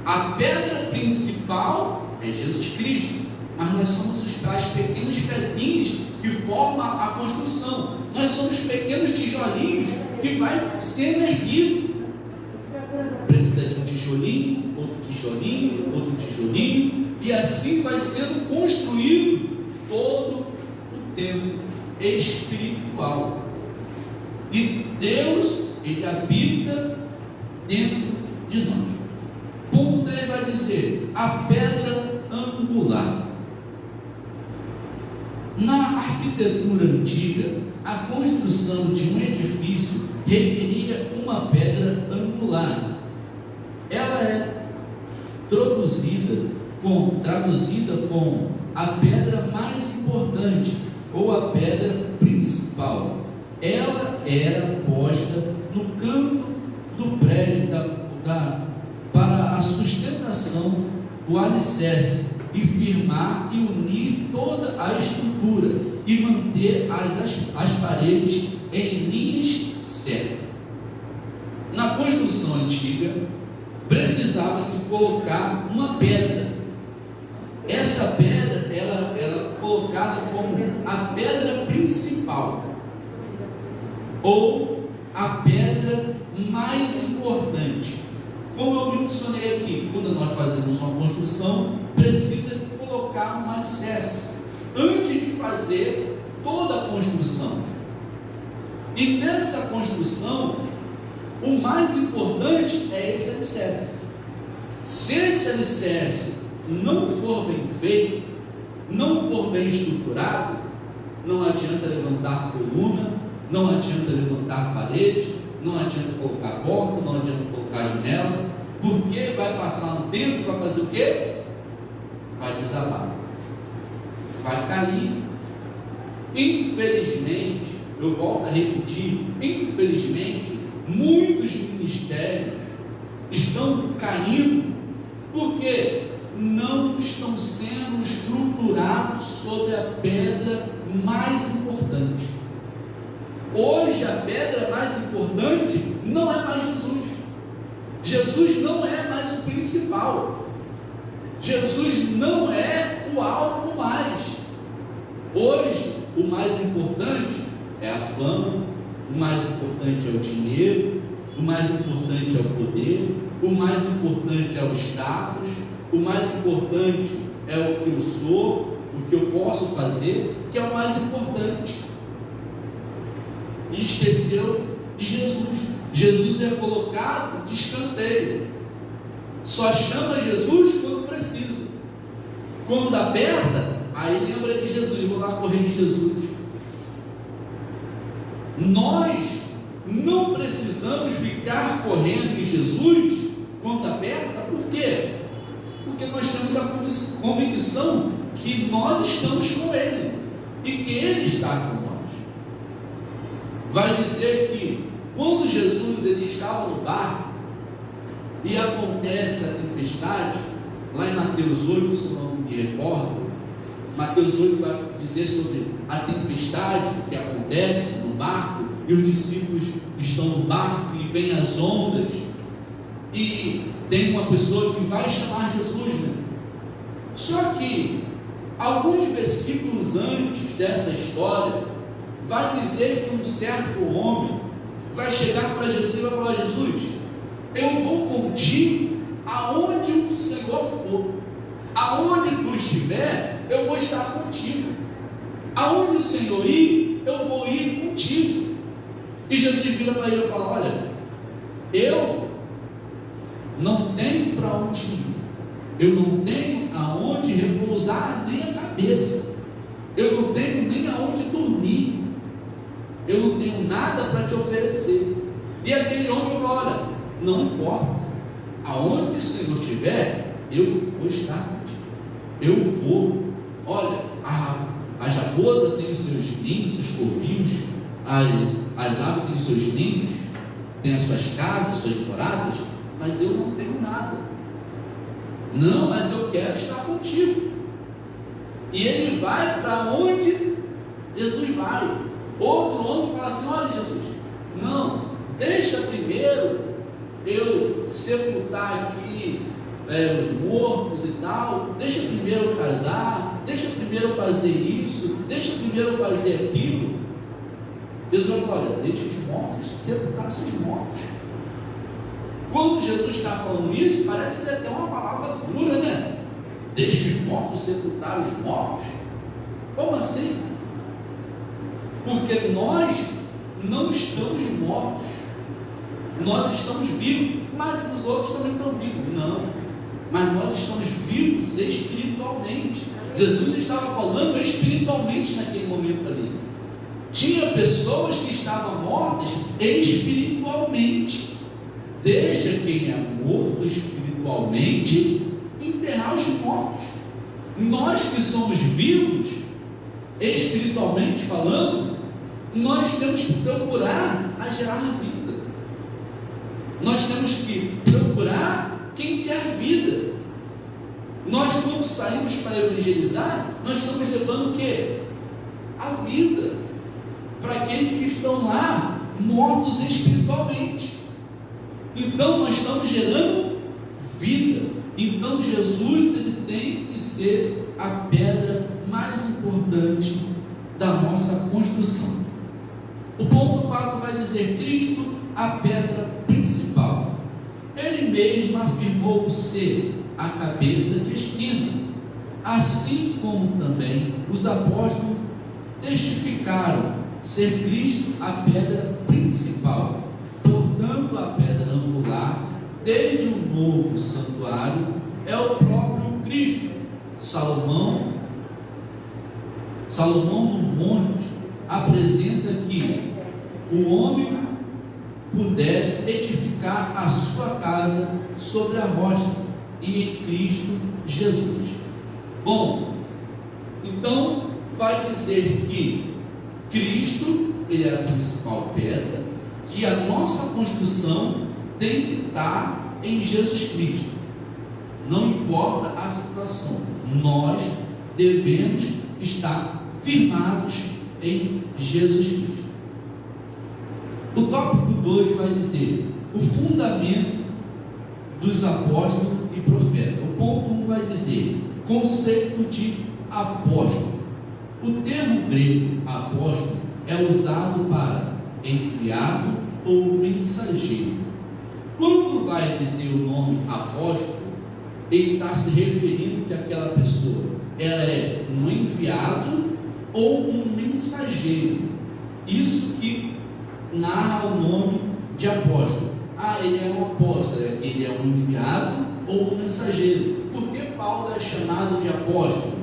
A pedra principal é Jesus Cristo, mas nós somos as pequenas pedrinhas que formam a construção. Nós somos pequenos tijolinhos que vai sendo erguido. Precisa de um tijolinho, outro tijolinho, e assim vai sendo construído todo o templo espiritual. E Deus, Ele habita dentro de nós. ponto 3 vai dizer: a pedra angular. Na arquitetura antiga, a construção de um edifício requeria uma pedra angular. Ela é traduzida com a pedra mais importante, ou a pedra principal. Ela era posta no canto do prédio para a sustentação do alicerce e firmar e unir toda a estrutura e manter as paredes em linhas certas. Na construção antiga, precisava-se colocar uma pedra. Essa pedra ela é colocada como a pedra principal, ou a pedra mais importante. Como eu mencionei aqui, quando nós fazemos uma construção, precisa colocar um alicerce antes de fazer toda a construção. E nessa construção, o mais importante é esse alicerce. Se esse alicerce não for bem feito, não for bem estruturado, não adianta levantar coluna, não adianta levantar parede, não adianta colocar porta, não adianta colocar janela, porque vai passar um tempo para fazer o quê? Vai desabar, vai cair. Infelizmente, eu volto a repetir, infelizmente, muitos ministérios estão caindo porque não estão sendo estruturados sobre a pedra mais importante. Hoje a pedra mais importante não é mais Jesus. Jesus não é mais o principal. Jesus não é o alvo mais. Hoje o mais importante é a fama, o mais importante é o dinheiro, o mais importante é o poder, o mais importante é o status, o mais importante é o que eu sou, o que eu posso fazer, que é o mais importante. E esqueceu de Jesus. Jesus é colocado de escanteio. Só chama Jesus quando precisa. Quando aperta, aí lembra de Jesus, vou lá correr de Jesus. Nós não precisamos ficar correndo em Jesus quando aperta. Por quê? Porque nós temos a convicção que nós estamos com Ele e que Ele está com nós. Vai dizer que quando Jesus ele estava no barco e acontece a tempestade, lá em Mateus 8, se não me recordo, Mateus 8 vai dizer sobre a tempestade que acontece no barco, e os discípulos estão no barco e vêm as ondas, e tem uma pessoa que vai chamar Jesus, né? Só que alguns versículos antes dessa história vai dizer que um certo homem vai chegar para Jesus e vai falar: Jesus, eu vou contigo aonde o Senhor for, aonde tu estiver, eu vou estar contigo, aonde o Senhor ir, eu vou ir contigo. E Jesus vira para ele e fala: olha, eu não tenho para onde ir, eu não tenho aonde repousar nem a cabeça, eu não tenho nem aonde dormir, eu não tenho nada para te oferecer. E aquele homem fala: olha, não importa, aonde o Senhor estiver, eu vou estar contigo, eu vou. Olha, a raposa tem os seus ninhos, os corvinhos, as aves têm os seus ninhos, tem as suas casas, suas moradas, mas eu não tenho nada. Não, mas eu quero estar contigo. E ele vai para onde Jesus vai. Outro homem fala assim: olha, Jesus, não, deixa primeiro eu sepultar aqui os mortos e tal, deixa primeiro casar, deixa primeiro fazer isso, deixa primeiro fazer aquilo. Jesus vai falar: olha, deixa os mortos sepultar seus mortos. Quando Jesus está falando isso, parece ser até uma palavra dura, né? Deixa os mortos sepultar os mortos. Como assim? Porque nós não estamos mortos, nós estamos vivos, mas os outros também estão vivos. Não, mas nós estamos vivos espiritualmente. Jesus estava falando espiritualmente naquele momento ali. Tinha pessoas que estavam mortas espiritualmente. Deixa quem é morto espiritualmente enterrar os mortos. Nós que somos vivos, espiritualmente falando, nós temos que procurar a gerar vida. Nós temos que procurar quem quer vida. Nós, quando saímos para evangelizar, nós estamos levando o quê? A vida para aqueles que estão lá mortos espiritualmente. Então nós estamos gerando vida. Então Jesus, ele tem que ser a pedra mais importante da nossa construção. O ponto 4 vai dizer: Cristo, a pedra principal. Ele mesmo afirmou ser a cabeça de esquina, assim como também os apóstolos testificaram ser Cristo a pedra principal. Portanto, a pedra angular, desde o novo santuário, é o próprio Cristo. Salomão no monte apresenta que o homem pudesse edificar a sua casa sobre a rocha, e em Cristo Jesus. Bom, então vai dizer que Cristo, ele é a principal pedra, que a nossa construção tem que estar em Jesus Cristo. Não importa a situação, nós devemos estar firmados em Jesus Cristo. O tópico 2 vai dizer o fundamento dos apóstolos e profetas. O ponto 1 vai dizer conceito de apóstolo. O termo grego apóstolo é usado para enviado ou mensageiro. Quando vai dizer o nome apóstolo, ele está se referindo que aquela pessoa ela é um enviado ou um mensageiro. Isso que narra o nome de apóstolo. Ele é um apóstolo, ele é um enviado ou um mensageiro. Por que Paulo é chamado de apóstolo?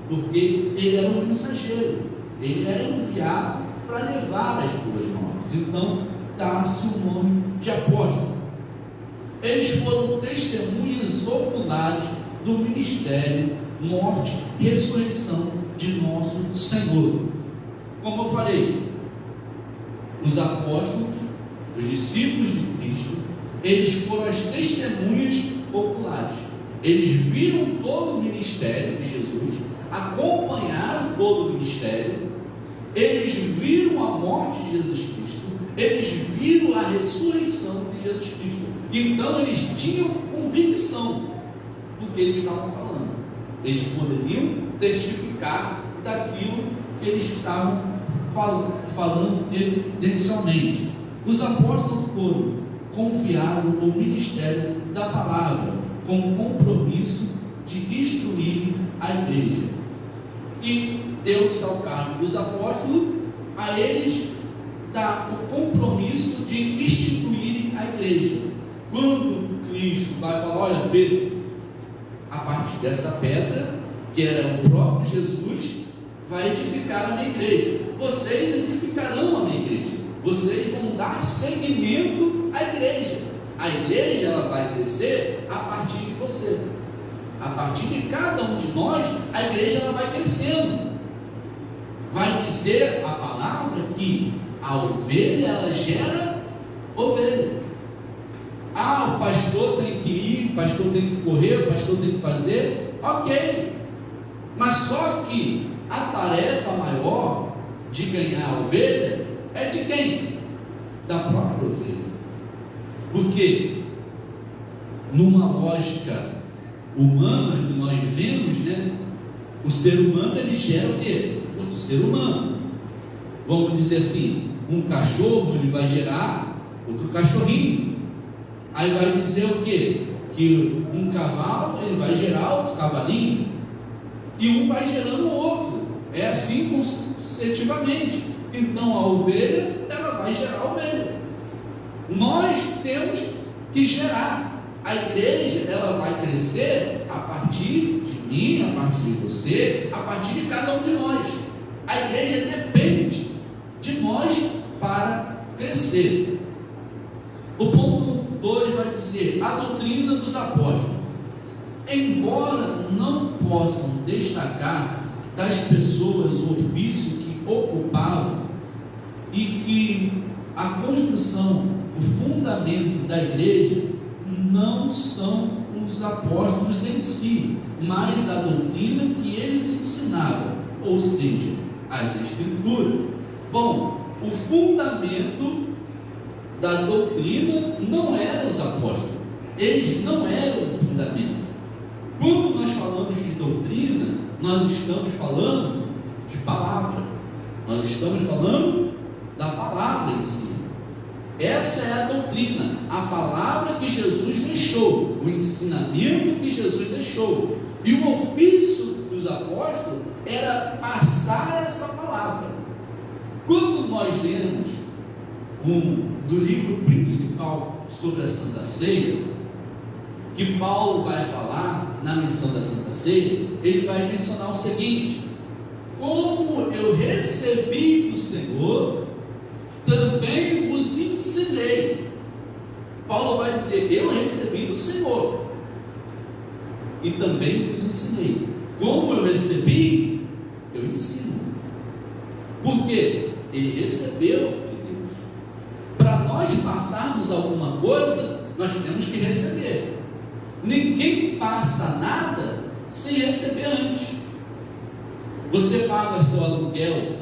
Porque ele era um mensageiro, ele era enviado para levar as boas novas. Então dá-se o nome de apóstolo. Eles foram testemunhas oculares do ministério, morte e ressurreição de nosso Senhor. Como eu falei, os apóstolos, os discípulos de Cristo, eles foram as testemunhas oculares. Eles viram todo o ministério de Jesus, acompanharam todo o ministério, eles viram a morte de Jesus Cristo, eles viram a ressurreição de Jesus Cristo. Então eles tinham convicção do que eles estavam falando. Eles poderiam testificar daquilo que eles estavam falando evidencialmente. Os apóstolos foram confiados ao ministério da palavra, com o compromisso de instruir a igreja. E Deus, ao cargo dos apóstolos, a eles dá o compromisso de instituir a igreja. Quando Cristo vai falar: olha, Pedro, a partir dessa pedra, que era o próprio Jesus, vai edificar a minha igreja. Vocês edificarão a minha igreja. Vocês vão dar seguimento à igreja. A igreja, ela vai crescer a partir de você. A partir de cada um de nós, a igreja, ela vai crescendo. Vai dizer a palavra que a ovelha, ela gera ovelha. O pastor tem que ir, o pastor tem que correr, o pastor tem que fazer, ok. Mas só que a tarefa maior de ganhar a ovelha é de quem? Da própria ovelha. Porque numa lógica humana que nós vemos, né, o ser humano, ele gera o quê? Outro ser humano. Vamos dizer assim, um cachorro, ele vai gerar outro cachorrinho. Aí vai dizer o quê? Que um cavalo, ele vai gerar outro cavalinho. E um vai gerando o outro. É assim consecutivamente. Então a ovelha, ela vai gerar a ovelha. Nós temos que gerar. A igreja, ela vai crescer a partir de mim, a partir de você, a partir de cada um de nós. A igreja depende de nós para crescer. O ponto 2 vai dizer: a doutrina dos apóstolos. Embora não possam destacar das pessoas o ofício que ocupavam e que a construção, o fundamento da igreja não são os apóstolos em si, mas a doutrina que eles ensinavam, ou seja, as escrituras. Bom, o fundamento da doutrina não eram os apóstolos, eles não eram o fundamento. Quando nós falamos de doutrina, nós estamos falando de palavra, nós estamos falando da palavra em si. Essa é a doutrina, a palavra que Jesus deixou, o ensinamento que Jesus deixou. E o ofício dos apóstolos era passar essa palavra. Quando nós lemos do livro principal sobre a Santa Ceia, que Paulo vai falar na menção da Santa Ceia, ele vai mencionar o seguinte: como eu recebi do Senhor, também vos ensinei. Paulo vai dizer: eu recebi do Senhor e também vos ensinei. Como eu recebi, eu ensino. Por quê? Ele recebeu de Deus. Para nós passarmos alguma coisa, nós temos que receber. Ninguém passa nada sem receber antes. Você paga seu aluguel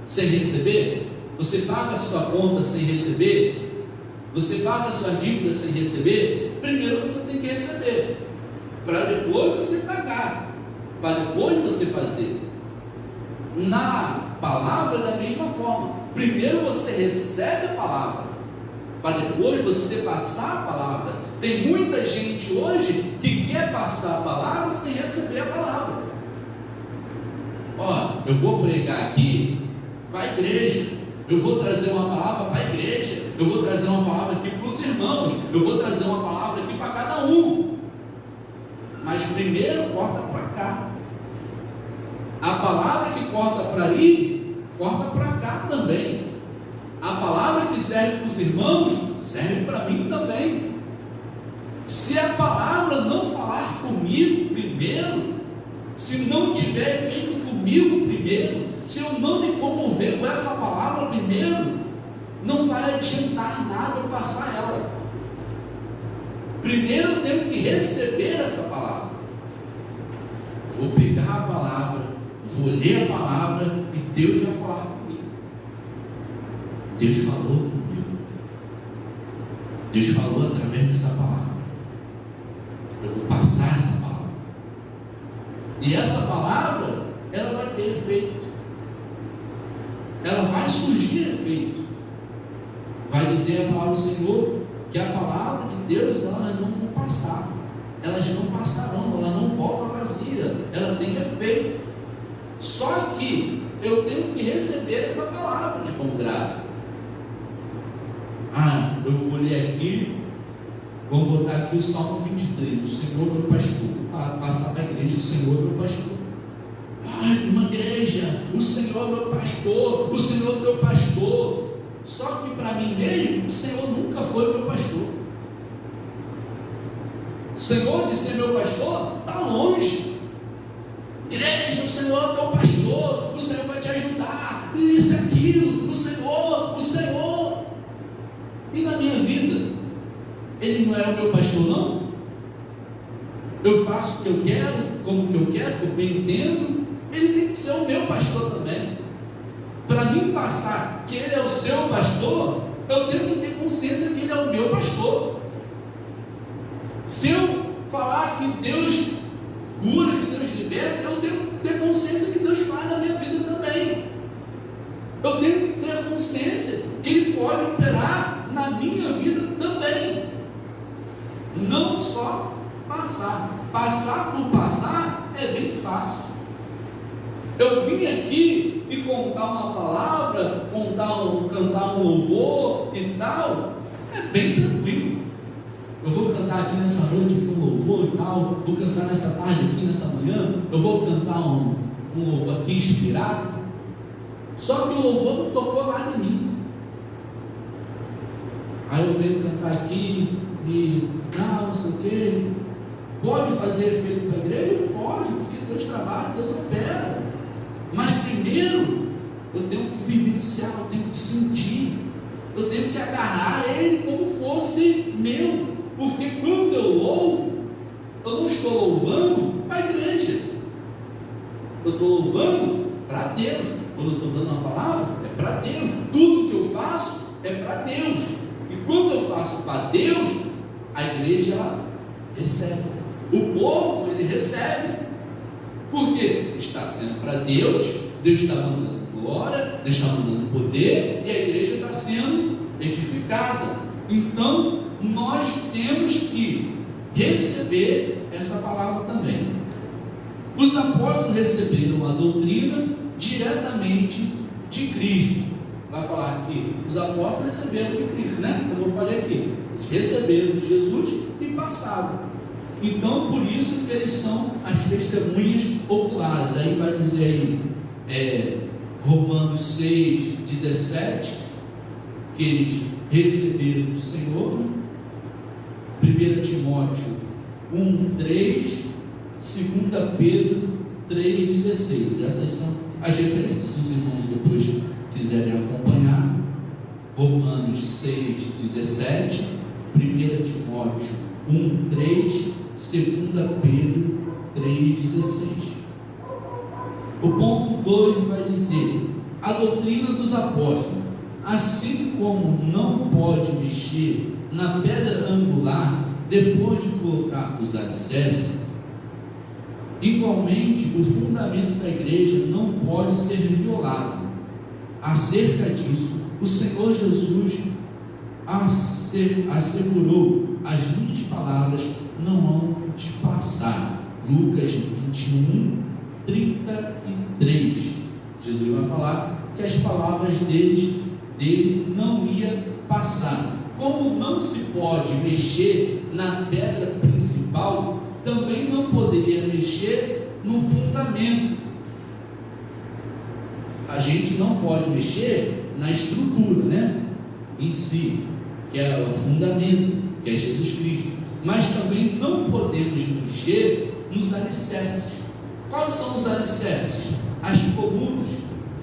sem receber? Você paga a sua conta sem receber? Você paga a sua dívida sem receber? Primeiro você tem que receber, para depois você pagar, para depois você fazer. Na palavra, da mesma forma, primeiro você recebe a palavra, para depois você passar a palavra. Tem muita gente hoje que quer passar a palavra sem receber a palavra. Ó, eu vou pregar aqui para a igreja, eu vou trazer uma palavra para a igreja, eu vou trazer uma palavra aqui para os irmãos, eu vou trazer uma palavra aqui para cada um. Mas primeiro corta para cá. A palavra que corta para ali, corta para cá também. A palavra que serve para os irmãos, serve para mim também. Se a palavra não falar comigo primeiro, se não tiver feito comigo primeiro, se eu não me comover com essa palavra primeiro, não vai adiantar nada eu passar ela. Primeiro eu tenho que receber essa palavra. Vou pegar a palavra, vou ler a palavra e Deus vai falar comigo. Deus falou comigo. Deus falou através dessa palavra. Eu vou passar essa palavra. E essa palavra, ela vai ter efeito. Ela vai surgir efeito. Vai dizer a palavra do Senhor que a palavra de Deus, elas não vão passar. Elas não passarão, ela não volta vazia. Ela tem efeito. Só que eu tenho que receber essa palavra de bom grado. Ah, eu vou ler aqui, vamos botar aqui o Salmo 23, o Senhor meu pastor, passar para a igreja, o Senhor meu pastor. Ah, uma igreja, o Senhor meu pastor, o Senhor teu pastor. Só que para mim mesmo, o Senhor nunca foi meu pastor. O Senhor de ser meu pastor está longe. Igreja, o Senhor é teu pastor, o Senhor vai te ajudar, isso, aquilo, o Senhor. E na minha vida, Ele não é o meu pastor, não? Eu faço o que eu quero, como que eu quero, que eu bem entendo. Ele tem que ser o meu pastor também. Para mim passar que Ele é o seu pastor, eu tenho que ter consciência que Ele é o meu pastor. Se eu falar que Deus cura, que Deus liberta, eu tenho que ter consciência que Deus faz na minha vida também. Eu tenho que ter consciência que Ele pode operar na minha vida também. Não só passar. Passar por passar é bem fácil. Eu vim aqui e contar uma palavra, cantar um louvor e tal, é bem tranquilo. Eu vou cantar aqui nessa vou cantar nessa tarde aqui, nessa manhã, eu vou cantar um louvor aqui inspirado. Só que o louvor não tocou nada em mim. Aí eu venho cantar aqui e não sei o que. Pode fazer efeito para a igreja? Pode, porque Deus trabalha, Deus opera. Mas primeiro eu tenho que vivenciar, eu tenho que sentir, eu tenho que agarrar Ele como fosse meu. Porque quando eu louvo, eu não estou louvando para a igreja, eu estou louvando para Deus. Quando eu estou dando uma palavra, é para Deus. Tudo que eu faço é para Deus. E quando eu faço para Deus, a igreja ela recebe. O povo ele recebe. Por quê? Está sendo para Deus, Deus está mandando glória, Deus está mandando poder, e a igreja está sendo edificada. Então, nós temos que receber essa palavra também. Os apóstolos receberam a doutrina diretamente de Cristo. Vai falar que os apóstolos receberam de Cristo, né? Como eu falei aqui, eles receberam de Jesus e passaram. Então, por isso que eles são as testemunhas oculares. Aí vai dizer aí, Romanos 6, 17, que eles receberam do Senhor. 1 Timóteo 1, 3, 2 Pedro 3, 16. Essas são as referências. Se os irmãos depois quiserem acompanhar, Romanos 6, 17, 1 Timóteo 1, 3, 2 Pedro 3, 16. O ponto 2 vai dizer: a doutrina dos apóstolos, assim como não pode mexer na pedra angular depois de colocar os alicerces, igualmente o fundamento da igreja não pode ser violado. Acerca disso, o Senhor Jesus assegurou: as minhas palavras não hão de passar. Lucas 21, 33. Jesus vai falar que as palavras dele não iam passar. Como não se pode mexer na pedra principal, também não poderia mexer no fundamento. A gente não pode mexer na estrutura, né? Em si, que é o fundamento, que é Jesus Cristo. Mas também não podemos mexer nos alicerces. Quais são os alicerces? As colunas,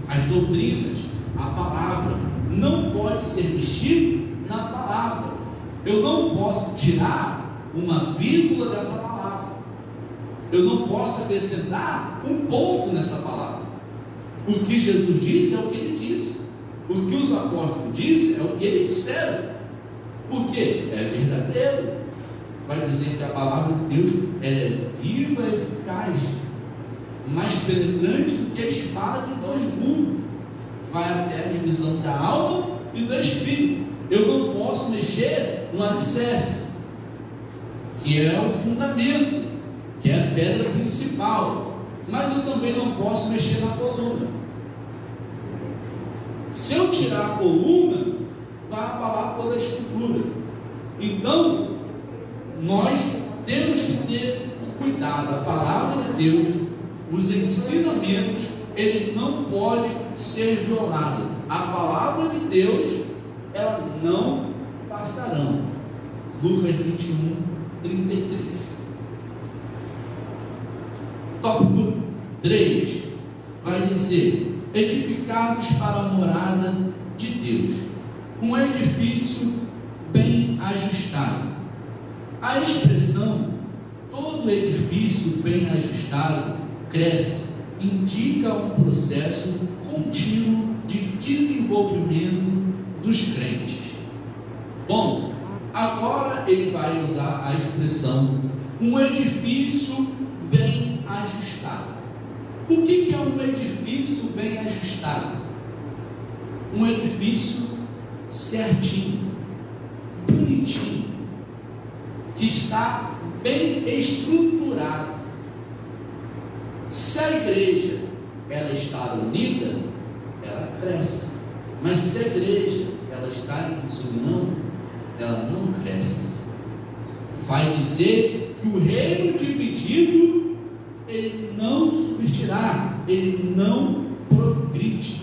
as doutrinas, a palavra. Não pode ser mexido na palavra. Eu não posso tirar uma vírgula dessa palavra. Eu não posso acrescentar um ponto nessa palavra. O que Jesus disse é o que ele disse. O que os apóstolos disseram é o que eles disseram. Por quê? É verdadeiro. Vai dizer que a palavra de Deus é viva e eficaz, mais penetrante do que a espada de dois gumes. Vai até a divisão da alma e do espírito. Eu não posso mexer no alicerce, que é o fundamento, que é a pedra principal. Mas eu também não posso mexer na coluna. Se eu tirar a coluna, vai abalar toda a estrutura. Então, nós temos que ter cuidado. A palavra de Deus, os ensinamentos, ele não pode ser violado. A palavra de Deus, ela não passarão. Lucas 21, 33. Tópico 3 vai dizer: edificados para a morada de Deus, um edifício bem ajustado. A expressão todo edifício bem ajustado cresce, indica um processo contínuo de desenvolvimento dos crentes. Bom, agora ele vai usar a expressão um edifício bem ajustado. O que é um edifício bem ajustado? Um edifício certinho, bonitinho, que está bem estruturado. Se a igreja ela está unida, ela cresce. Mas se a igreja ela está em desunião, ela não cresce. Vai dizer que o reino dividido, ele não subsistirá, ele não progride.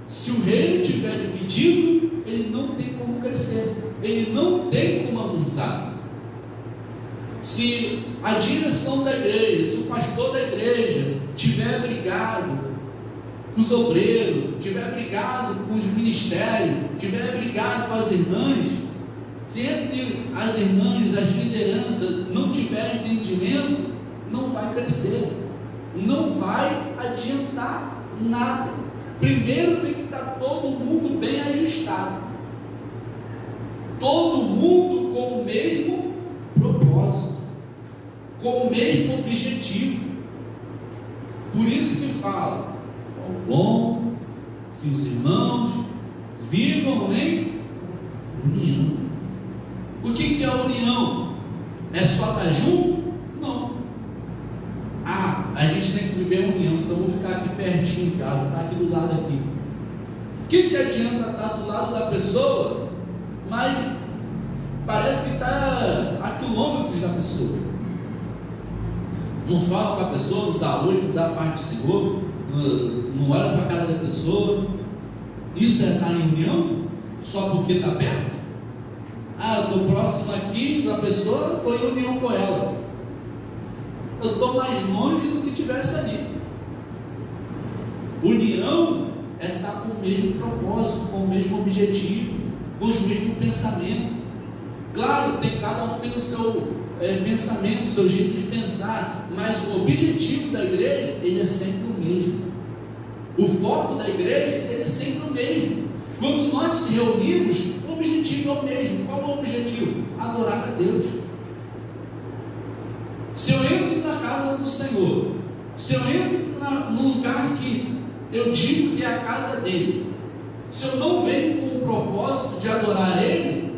Se o reino estiver dividido, ele não tem como crescer, ele não tem como avançar. Se a direção da igreja, se o pastor da igreja tiver brigado com os obreiros, tiver brigado com os ministérios, tiver brigado com as irmãs, se entre as irmãs, as lideranças não tiver entendimento, não vai crescer, não vai adiantar nada. Primeiro tem que estar todo mundo bem ajustado, todo mundo com o mesmo propósito, com o mesmo objetivo. Por isso que fala, é bom que os irmãos vivam em união. O que é a união? É só estar junto? Não. A gente tem que viver a união, então eu vou ficar aqui pertinho, cara, vou ficar aqui do lado aqui. O que adianta estar do lado da pessoa, mas parece que está a quilômetros da pessoa? Não fala com a pessoa, não dá oi, não dá a paz do Senhor, não olha para a cara da pessoa. Isso é estar em união? Só porque está perto? Eu estou próximo aqui da pessoa, estou em união com ela. Eu estou mais longe do que estivesse ali. União é estar com o mesmo propósito, com o mesmo objetivo, com os mesmos pensamentos. Claro, cada um tem o seu pensamento, o seu jeito de pensar, mas o objetivo da igreja, ele é sempre o mesmo. O foco da igreja, ele é sempre o mesmo. Quando nós se reunimos, o objetivo é o mesmo. Qual é o objetivo? Adorar a Deus. Se eu entro na casa do Senhor, se eu entro no lugar que eu digo que é a casa dele, se eu não venho com o propósito de adorar ele,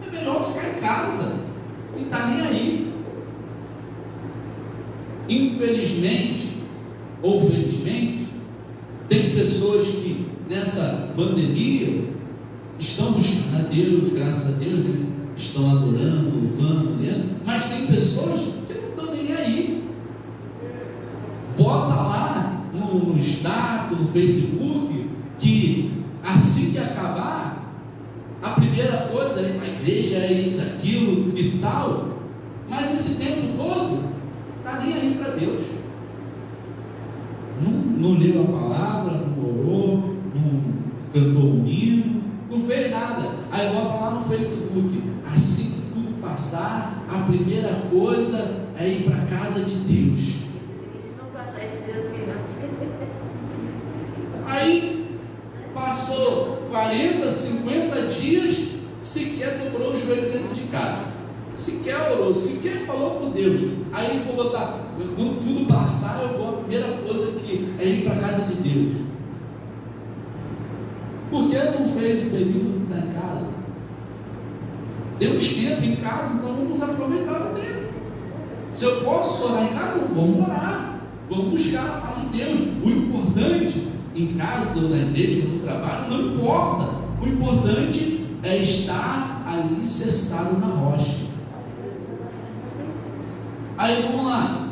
é melhor ficar em casa e estar nem aí. Infelizmente ou felizmente, tem pessoas que nessa pandemia estão buscando a Deus, graças a Deus, estão adorando, louvando, né? Mas tem pessoas que não estão nem aí. Bota lá no status, no Facebook, que assim que acabar, a primeira coisa é a igreja é isso, aquilo e tal, mas esse tempo todo está nem aí para Deus. Não leu a palavra, não orou, não cantou um hino, não fez nada. Aí bota lá no Facebook, assim que tudo passar, a primeira coisa é ir para a casa de Deus. E se não passar esse Deus me Aí passou 40, 50 dias, sequer dobrou o joelho dentro de casa, sequer orou, sequer falou com Deus. Aí vou botar, quando tudo passar, eu vou, a primeira coisa que é ir para a casa de Deus. Por que não fez o período que está em casa? Temos tempo em casa, então vamos aproveitar o tempo. Se eu posso orar em casa, vamos orar, vamos buscar a paz de Deus. O importante, em casa ou na igreja, no trabalho, não importa. O importante é estar ali cessado na rocha. Aí vamos lá.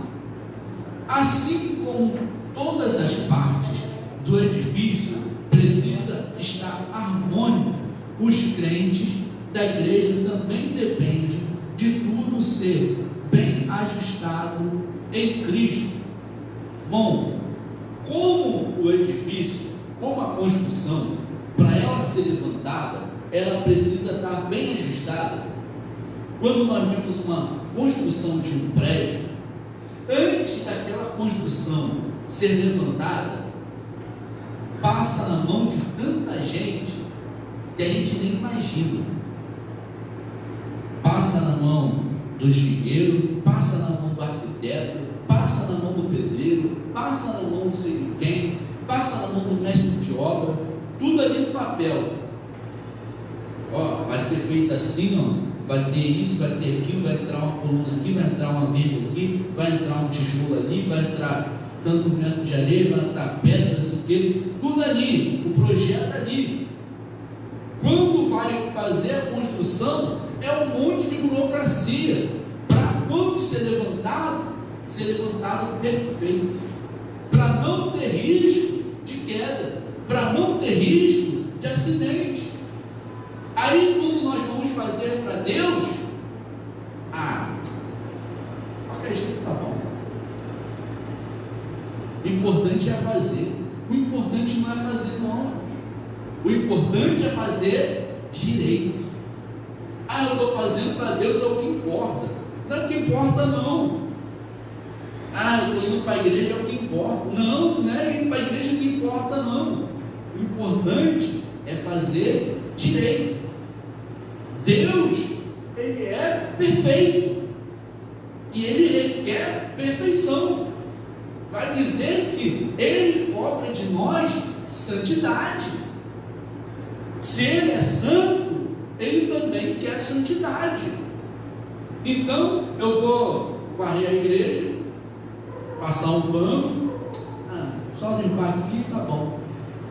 Assim como todas as partes do edifício precisa estar harmônico, os crentes da igreja também dependem de tudo ser bem ajustado em Cristo. Bom, como o edifício, como a construção, para ela ser levantada, ela precisa estar bem ajustada. Quando nós vemos uma construção de um prédio, antes daquela construção ser levantada, passa na mão de tanta gente que a gente nem imagina. Passa na mão do engenheiro, passa na mão do arquiteto, passa na mão do pedreiro, passa na mão não sei de quem, passa na mão do mestre de obra, tudo ali no papel. Vai ser feito assim, vai ter isso, vai ter aquilo, vai entrar uma coluna aqui, vai entrar uma mesa aqui, vai entrar um tijolo ali, vai entrar tanto metro de areia, vai entrar pedra, não sei o que, tudo ali, o projeto ali. Quando vai fazer a construção, é um monte de burocracia. Para quando quando ser levantado perfeito, para não ter risco de queda, para não ter risco de acidente. Aí quando nós vamos fazer para Deus, qualquer jeito está bom. O importante é fazer. O importante não é fazer, não. O importante é fazer direito. Eu estou fazendo para Deus, é o que importa. Não é o que importa, não. Eu estou indo para a igreja, é o que importa. Não é ir para a igreja que importa, não. O importante é fazer direito. Deus, Ele é perfeito. E Ele requer perfeição. Vai dizer que Ele cobra de nós santidade. Se Ele é santo, Ele também quer santidade. Então, eu vou varrer a igreja, passar um pano, só limpar aqui, tá bom.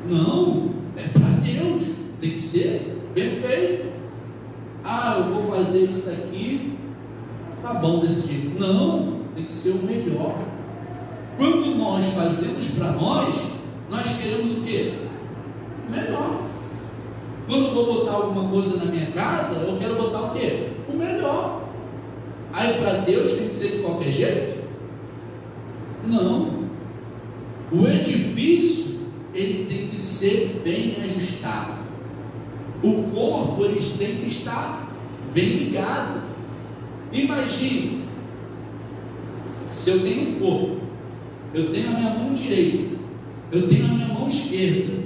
Não, é para Deus, tem que ser perfeito. Eu vou fazer isso aqui, tá bom desse jeito. Não, tem que ser o melhor. Quando nós fazemos para nós queremos o quê? O melhor. Quando eu vou botar alguma coisa na minha casa, eu quero botar o quê? O melhor. Aí para Deus tem que ser de qualquer jeito? Não. O edifício, ele tem que ser bem ajustado. O corpo, eles têm que estar bem ligado. Imagine, se eu tenho um corpo, eu tenho a minha mão direita, eu tenho a minha mão esquerda,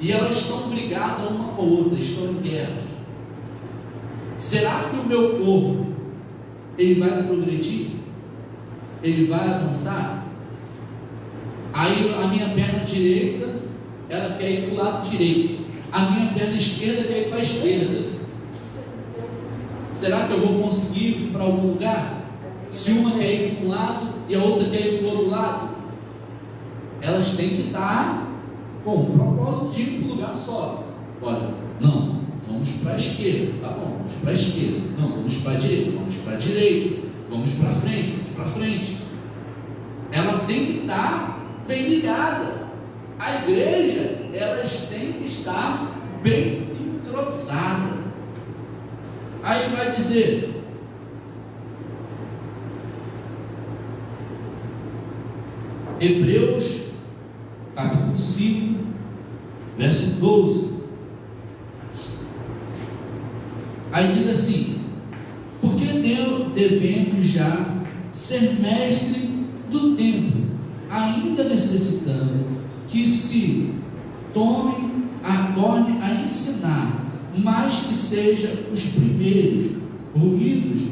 e elas estão brigadas uma com a outra, estão em guerra. Será que o meu corpo, ele vai progredir? Ele vai avançar? Aí a minha perna direita, ela quer ir para o lado direito, a minha perna esquerda quer ir para a esquerda. Será que eu vou conseguir ir para algum lugar? Se uma quer ir para um lado e a outra quer ir para o outro lado, elas têm que estar com o propósito de ir para um lugar só. Olha, não, vamos para a esquerda, tá bom, vamos para a esquerda. Não, vamos para a direita, vamos para a direita. Vamos para frente, vamos para frente. Ela tem que estar bem ligada. A igreja, elas têm que estar bem entrosadas. Aí vai dizer, Hebreus, capítulo 5, verso 12. Aí diz assim: porque devemos já ser mestre do tempo, ainda necessitando que se torne a ensinar, mas que sejam os primeiros ruídos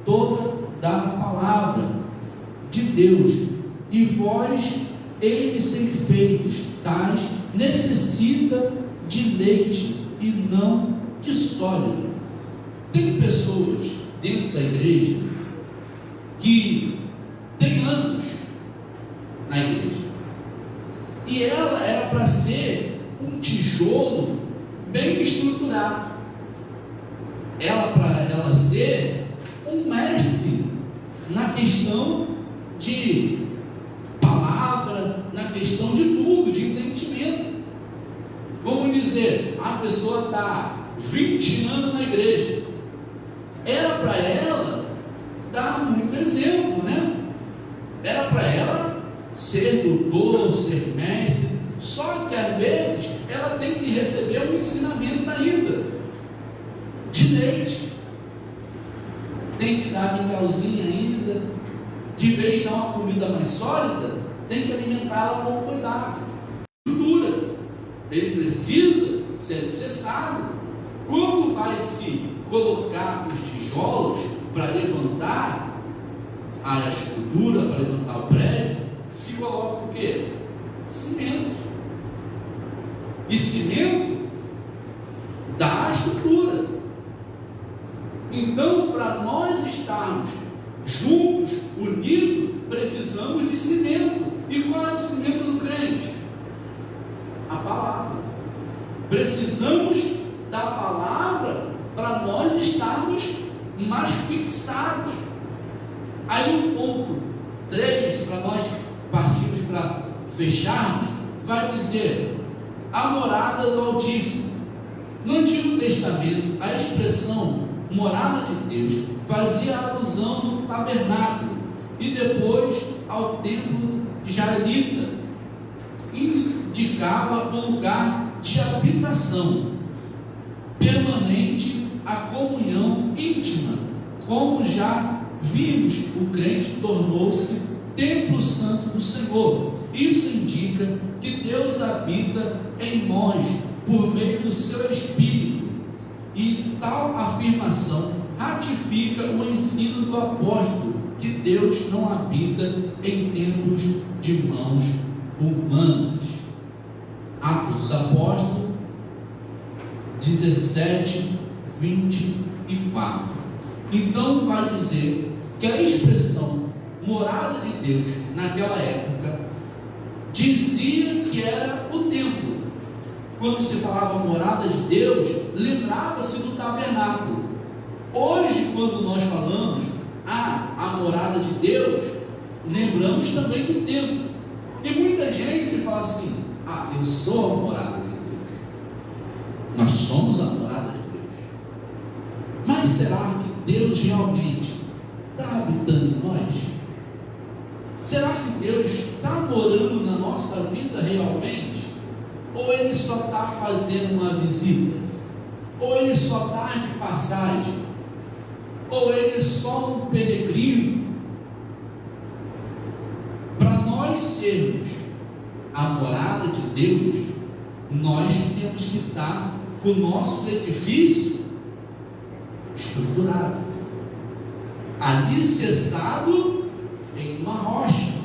toda da palavra de Deus, e vós, eles sem feitos tais, necessita de leite e não de sólido. Tem pessoas dentro da igreja que tem anos na igreja, e ela era para ser um tijolo bem estruturado, para ela ser um mestre na questão de palavra, na questão de tudo, de entendimento. Vamos dizer, a pessoa está 20 anos na igreja, era para ela dar muito exemplo, né? Era para ela ser doutor, ser mestre, só que às vezes ela tem que receber um ensinamento ainda de leite, tem que dar mingauzinha ainda, de vez de dar uma comida mais sólida, tem que alimentá-la com cuidado. Ele precisa ser necessário. Como vai se colocar os tijolos para levantar a estrutura, para levantar o prédio? Se coloca o quê? Cimento. E cimento dá a estrutura. Então, para nós estarmos juntos, unidos, precisamos de cimento. E qual é o cimento do crente? A palavra. Precisamos da palavra para nós estarmos mais fixados. Aí o ponto 3, para nós partirmos para fecharmos, vai dizer a morada do Altíssimo. No Antigo Testamento, a expressão morada de Deus fazia alusão no tabernáculo e depois ao templo israelita. Isso indicava o lugar de habitação permanente, a comunhão íntima. Como já vimos, o crente tornou-se templo santo do Senhor. Isso indica que Deus habita em nós por meio do seu Espírito, e tal afirmação ratifica o ensino do apóstolo que Deus não habita em templos de mãos humanas. Atos dos Apóstolos 17, 24. Então vai dizer que a expressão morada de Deus naquela época dizia que era o templo. Quando se falava morada de Deus, lembrava-se do tabernáculo. Hoje, quando nós falamos a morada de Deus, lembramos também do templo. E muita gente fala assim: eu sou a morada de Deus. Nós somos a morada de Deus. Mas será que Deus realmente está habitando em nós? Será que Deus está morando na nossa vida realmente? Ou Ele só está fazendo uma visita? Ou Ele só está de passagem? Ou Ele é só um peregrino? Para nós sermos a morada de Deus, nós temos que estar com o nosso edifício estruturado, alicerçado em uma rocha.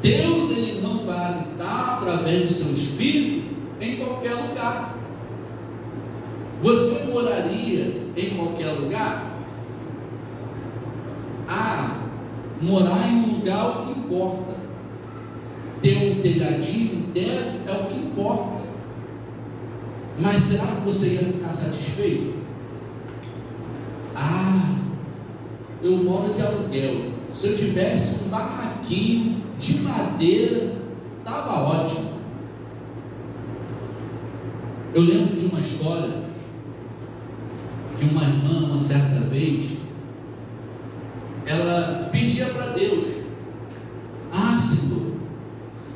Deus, Ele não vai habitar através do seu Espírito em qualquer lugar. Você moraria em qualquer lugar? Morar em um lugar é o que importa. Ter um telhadinho, um teto é o que importa. Mas será que você ia ficar satisfeito? Eu moro de aluguel. Se eu tivesse um barraquinho de madeira, estava ótimo. Eu lembro de uma história que uma irmã, uma certa vez, ela pedia para Deus: Senhor,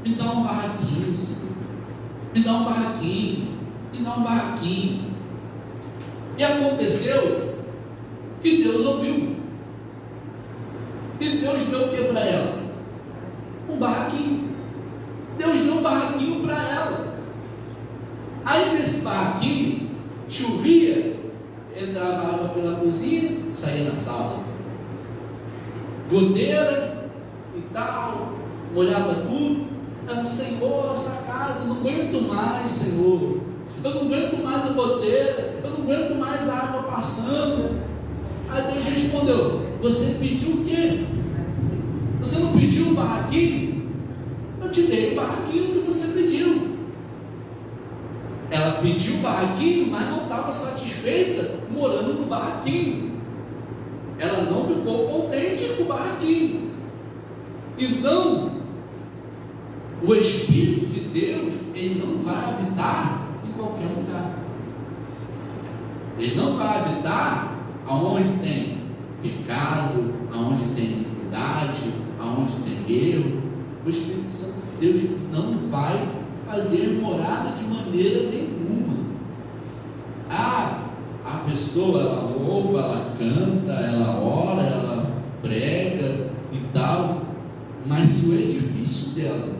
me dá um barraquinho, Senhor, me dá um barraquinho, me dá um barraquinho. E aconteceu que Deus ouviu. E Deus deu o que para ela? Um barraquinho. Deus deu um barraquinho para ela. Aí nesse barraquinho chovia, entrava água pela cozinha, saía na sala. Goteira e tal, molhava tudo. Eu, Senhor, essa casa, eu não aguento mais, Senhor. Eu não aguento mais a goteira, eu não aguento mais a água passando. Aí Deus respondeu: você pediu o quê? Você não pediu um barraquinho? Eu te dei o barraquinho que você pediu. Ela pediu o barraquinho, mas não estava satisfeita morando no barraquinho. Ela não ficou contente com o barraquinho. Então, o Espírito de Deus, Ele não vai habitar em qualquer lugar. Ele não vai habitar aonde tem pecado, aonde tem iniquidade, aonde tem erro. O Espírito Santo de Deus não vai fazer morada de maneira nenhuma. A pessoa, ela louva, ela canta, ela ora, ela prega e tal, mas se o edifício dela,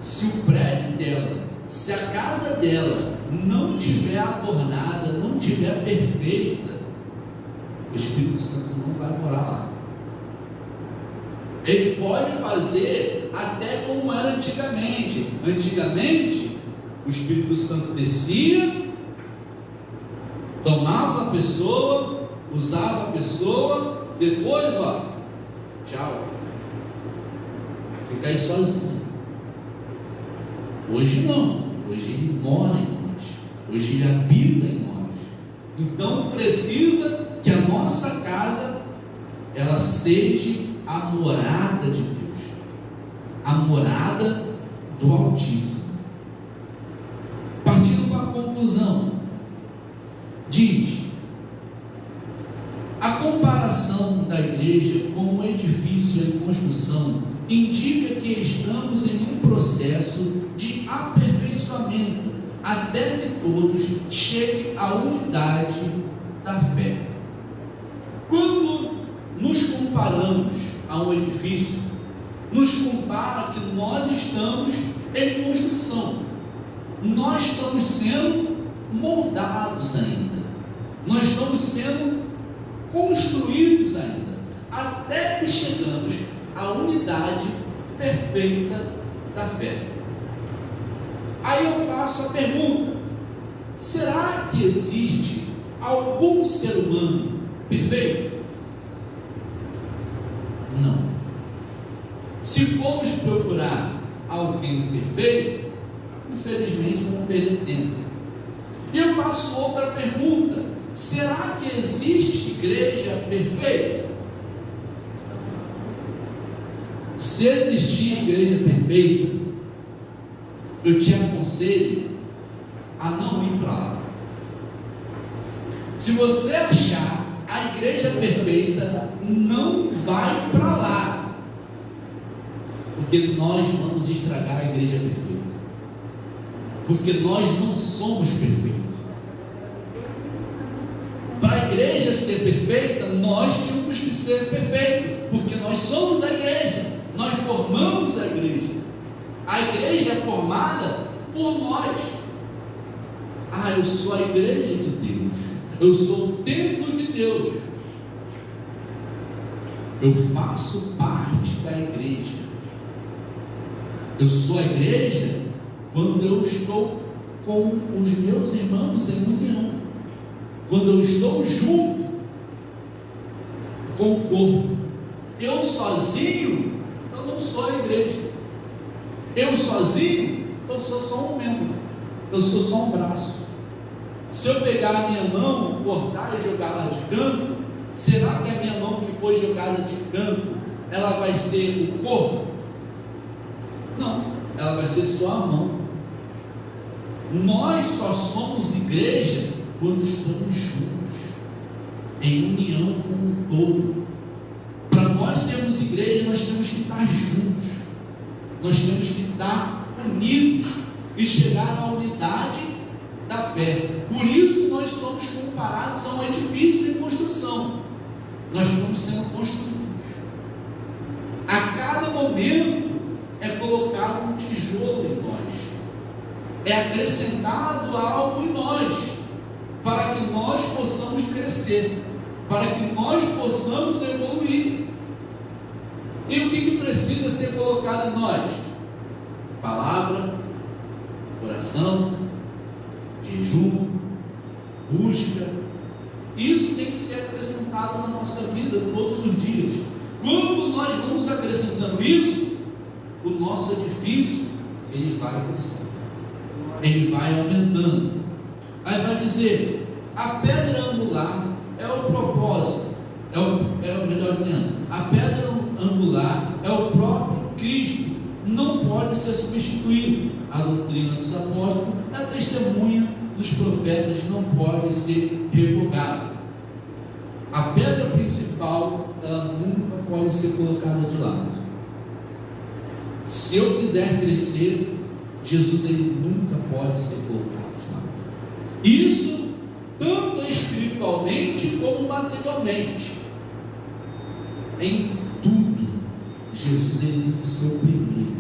se o prédio dela, se a casa dela não tiver adornada, não tiver perfeita, o Espírito Santo não vai morar lá. Ele pode fazer até como era antigamente. Antigamente, o Espírito Santo descia, tomava a pessoa, usava a pessoa, depois, tchau, fica aí sozinho. Hoje não, hoje Ele mora em nós, hoje Ele habita em nós. Então precisa que a nossa casa ela seja a morada de Deus, a morada do Altíssimo. Partindo para a conclusão, diz: a comparação da igreja com um edifício em construção indica que estamos em um processo de aperfeiçoamento até que todos cheguem à unidade da fé. Quando nos comparamos a um edifício, nos compara que nós estamos em construção, nós estamos sendo moldados ainda, nós estamos sendo construídos ainda, até que chegamos à unidade perfeita da fé. Aí eu faço a pergunta: será que existe algum ser humano perfeito? Não. Se formos procurar alguém perfeito, infelizmente vamos perder tempo. E eu faço outra pergunta: será que existe igreja perfeita? Se existir igreja perfeita, eu te aconselho a não ir para lá. Se você achar a igreja perfeita, não vai para lá, porque nós vamos estragar a igreja perfeita, porque nós não somos perfeitos. Para a igreja ser perfeita, nós temos que ser perfeitos, porque nós somos a igreja, nós formamos a igreja. A igreja é formada por nós. Eu sou a igreja de Deus, eu sou o templo de Deus, eu faço parte da igreja. Eu sou a igreja quando eu estou com os meus irmãos em união, quando eu estou junto com o corpo. Eu sozinho, eu não sou a igreja. Eu sozinho, eu sou só um membro, eu sou só um braço. Se eu pegar a minha mão, cortar e jogar lá de canto, será que a minha mão que foi jogada de canto, ela vai ser o corpo? Não, ela vai ser só a mão. Nós só somos igreja quando estamos juntos, em união com o todo. Para nós sermos igreja, nós temos que estar juntos, nós temos que estar unidos e chegar à unidade da fé. Por isso nós somos comparados a um edifício em construção. Nós estamos sendo construídos. A cada momento é colocado um tijolo em nós, é acrescentado algo em nós, para que nós possamos crescer, para que nós possamos evoluir. E o que precisa ser colocado em nós? Palavra, oração, jejum, busca. Isso tem que ser acrescentado na nossa vida todos os dias. Quando nós vamos acrescentando isso, o nosso edifício, ele vai crescendo, ele vai aumentando. Aí vai dizer: a pedra angular é o propósito, melhor dizendo, a pedra angular é o próprio Cristo, não pode ser substituído. A doutrina dos apóstolos, a testemunha dos profetas não pode ser revogada. A pedra principal, ela nunca pode ser colocada de lado. Se eu quiser crescer, Jesus, ele nunca pode ser colocado de lado. Isso tanto espiritualmente como materialmente. Em tudo, Jesus, ele tem que ser o primeiro,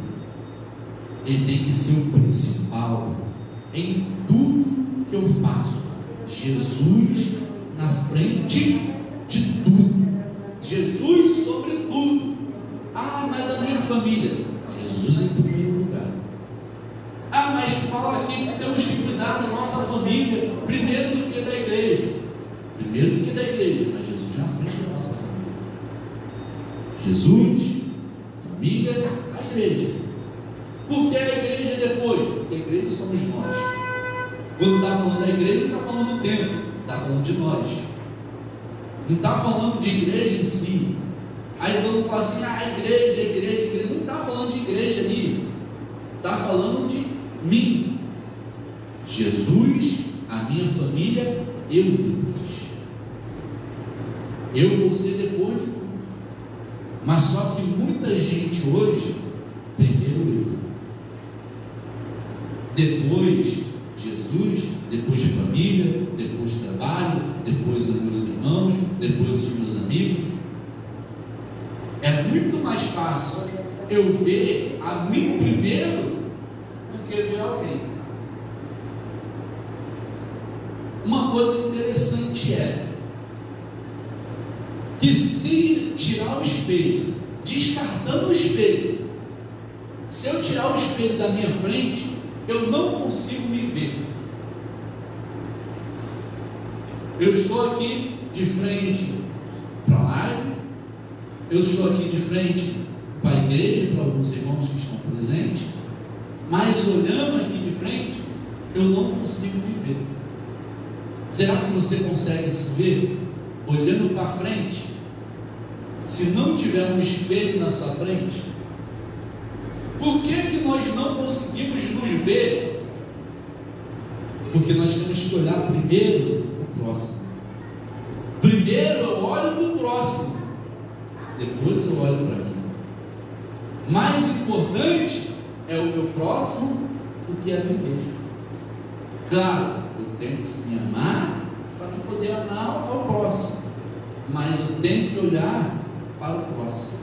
ele tem que ser o principal. Em tudo que eu faço, Jesus na frente de tudo, Jesus sobre tudo. Mas a minha família, Jesus em primeiro lugar. Mas fala aqui que temos que cuidar da nossa família primeiro do que da igreja, mas Jesus na frente da nossa família. Jesus, família, a igreja. Por que a igreja depois? Porque a igreja somos nós. Quando está falando da igreja, não está falando do templo, está falando de nós. Não está falando de igreja em si, Aí todo mundo fala assim, igreja, igreja, igreja. Não está falando de igreja ali, está falando de mim. Jesus, a minha família, eu depois. Eu vou ser depois de tudo. Mas só que muita gente hoje, primeiro eu. Depois Jesus, depois família, depois trabalho, depois os meus irmãos, depois os meus amigos. É muito mais fácil eu ver a mim primeiro do que ver alguém. Uma coisa interessante é que se tirar o espelho, descartando o espelho, se eu tirar o espelho da minha frente, eu não consigo me ver. Eu estou aqui de frente para a live, eu estou aqui de frente para a igreja, para alguns irmãos que estão presentes, mas olhando aqui de frente, eu não consigo me ver. Será que você consegue se ver olhando para frente? Se não tiver um espelho na sua frente, por que nós não conseguimos nos ver? Porque nós temos que olhar primeiro o próximo. Primeiro eu olho para o próximo, depois eu olho para mim. Mais importante é o meu próximo do que a mim mesmo. Claro, eu tenho que me amar para poder amar ao próximo, mas eu tenho que olhar para o próximo.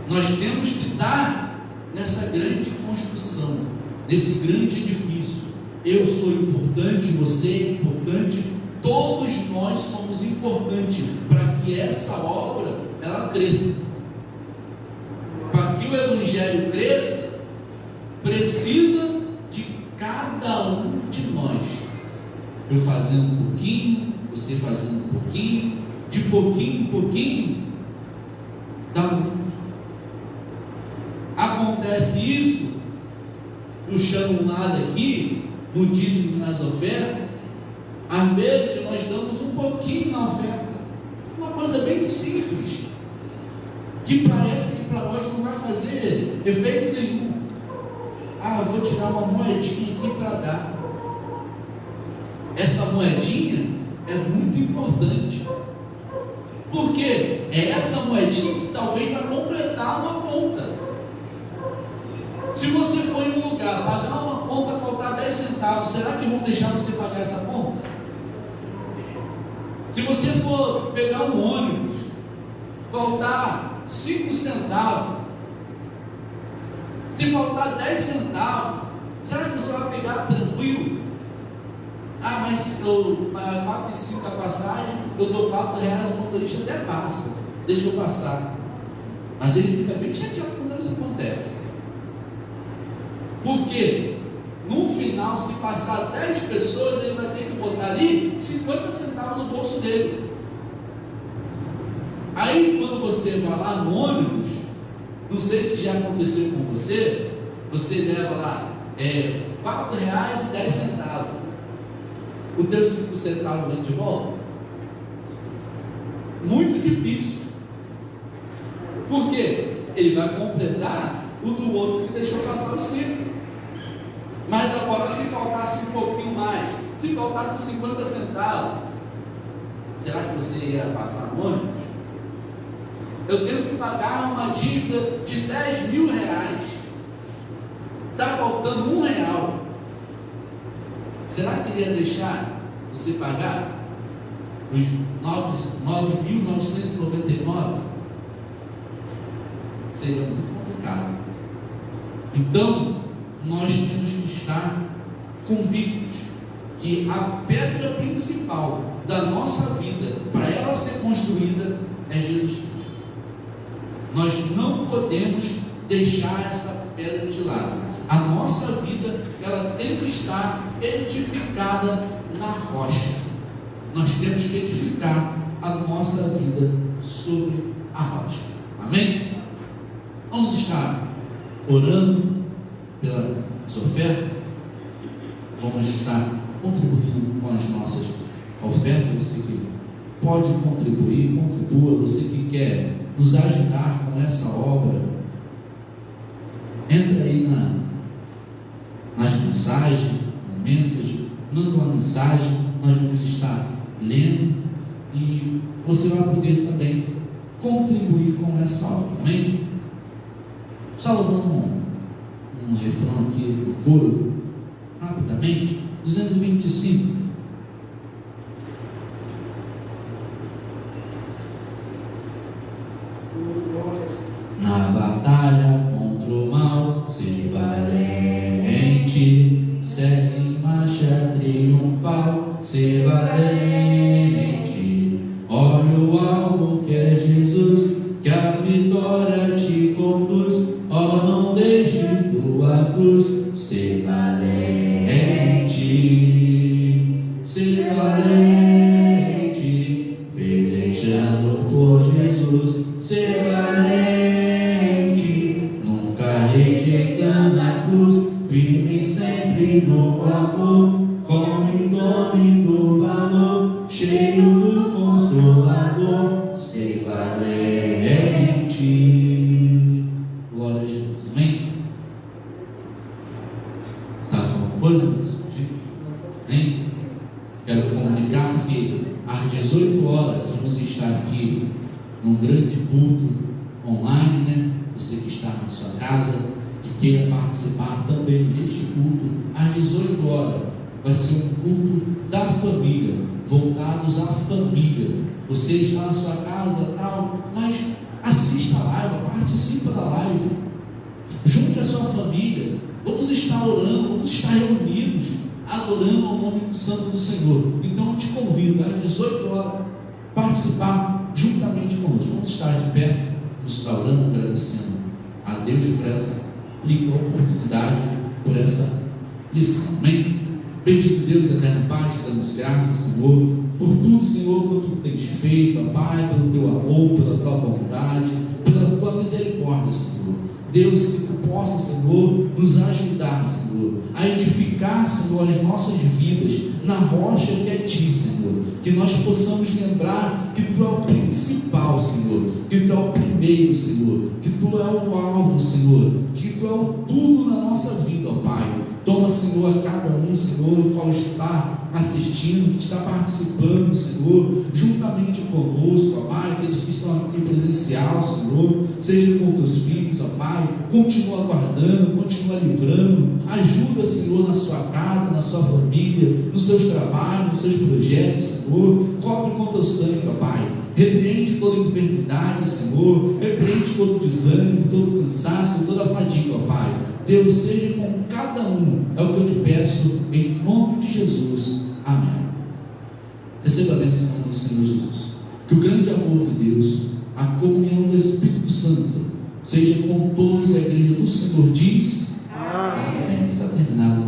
Nós temos que estar nessa grande construção, nesse grande edifício. Eu sou importante, você é importante, todos nós somos importantes para que essa obra ela cresça. Para que o Evangelho cresça, precisa de cada um de nós. Eu fazendo um pouquinho, você fazendo um pouquinho, de pouquinho em pouquinho, dá muito. Acontece isso, puxando um lado aqui, no dízimo, nas ofertas. Às vezes nós damos um pouquinho na oferta, uma coisa bem simples, que parece que para nós não vai fazer efeito nenhum. Eu vou tirar uma moedinha aqui para dar. Essa moedinha é muito importante, porque é essa moedinha que talvez vai completar uma conta. Se você for em um lugar, pagar uma conta, faltar 10 centavos, será que vão deixar você pagar essa conta? Se você for pegar um ônibus, faltar 5 centavos, se faltar 10 centavos, será que você vai pegar tranquilo? Mas eu pago 4,5 a passagem, eu dou R$4, o motorista até passa, deixa eu passar. Mas ele fica bem chateado quando isso acontece. Porque no final, se passar 10 pessoas, ele vai ter que botar ali 50 centavos no bolso dele. Aí quando você vai lá no ônibus, não sei se já aconteceu com você, você leva lá R$4,10. O teu 5 centavos vem de volta? Muito difícil. Por quê? Ele vai completar o do outro que deixou passar o 5. Mas agora, se faltasse um pouquinho mais, se faltasse 50 centavos, será que você ia passar no ônibus? Eu tenho que pagar uma dívida de R$10.000. Está faltando R$1. Será que ele ia deixar você pagar os 9.999? Seria muito complicado. Então, nós temos que estar convictos que a pedra principal da nossa vida, para ela ser construída, é Jesus Cristo. Nós não podemos deixar essa pedra de lado. A nossa vida, ela tem que estar edificada na rocha. Nós temos que edificar a nossa vida sobre a rocha. Amém? Vamos estar orando pelas ofertas. Vamos estar contribuindo com as nossas ofertas. Você que pode contribuir, contribua. Você que quer nos ajudar com essa obra, entra aí nas mensagens, manda uma mensagem, nós vamos estar lendo e você vai poder também contribuir com essa obra, amém? Só um refrão aqui do coro, rapidamente, 225. Na batalha contra o mal, seja valente, segue em marcha triunfal, seja valente, olha o alvo que é Jesus, que a vitória te conduz, ó, não deixe tua cruz, seja valente, pelejando por Jesus, seja valente, nunca rejeitando a cruz, firme sempre no amor, com indômito valor, cheio do Consolador, seja valente. Glória a Jesus, amém? Está falando coisa? Amém? Quero comunicar que às 18 horas vamos estar aqui num grande culto online, né? Você que está na sua casa, que queira participar também deste culto, às 18 horas vai ser um culto da família, voltados à família. Você está na sua casa, tal, mas assista a live, participe da live, junte a sua família, vamos estar orando, vamos estar reunidos, adorando ao nome do Santo do Senhor. Então eu te convido às 18 horas participar juntamente conosco. Vamos estar de pé, nos orando, agradecendo a Deus por essa rica oportunidade, por essa lição. Amém? Bendito Deus, eterno Pai, te damos graças, Senhor, por tudo, Senhor, que tu tens feito, Pai, pelo teu amor, pela tua bondade, pela tua misericórdia, Senhor. Deus, que tu possa, Senhor, nos ajudar, Senhor, a edificar, Senhor, as nossas vidas na rocha que é ti, Senhor. Que nós possamos lembrar que tu é o principal, Senhor, que tu é o primeiro, Senhor, que tu é o alvo, Senhor, que tu é o tudo na nossa vida, ó Pai. Toma, Senhor, a cada um, Senhor, o qual está assistindo, que está participando, Senhor, juntamente conosco, ó Pai, aqueles que estão aqui presencial, Senhor, seja com teus filhos, ó Pai, continua guardando, continua livrando, ajuda, Senhor, na sua casa, na sua família, nos seus trabalhos, nos seus projetos, Senhor, cobre com teu sangue, ó Pai, repreende toda enfermidade, Senhor, repreende todo desânimo, todo cansaço, toda fadiga, ó Pai. Deus, seja com cada um, é o que eu te peço, em nome de Jesus, amém. Receba a bênção do Senhor Jesus, que o grande amor de Deus, a comunhão do Espírito Santo, seja com todos. A igreja do Senhor diz, amém. Já terminado.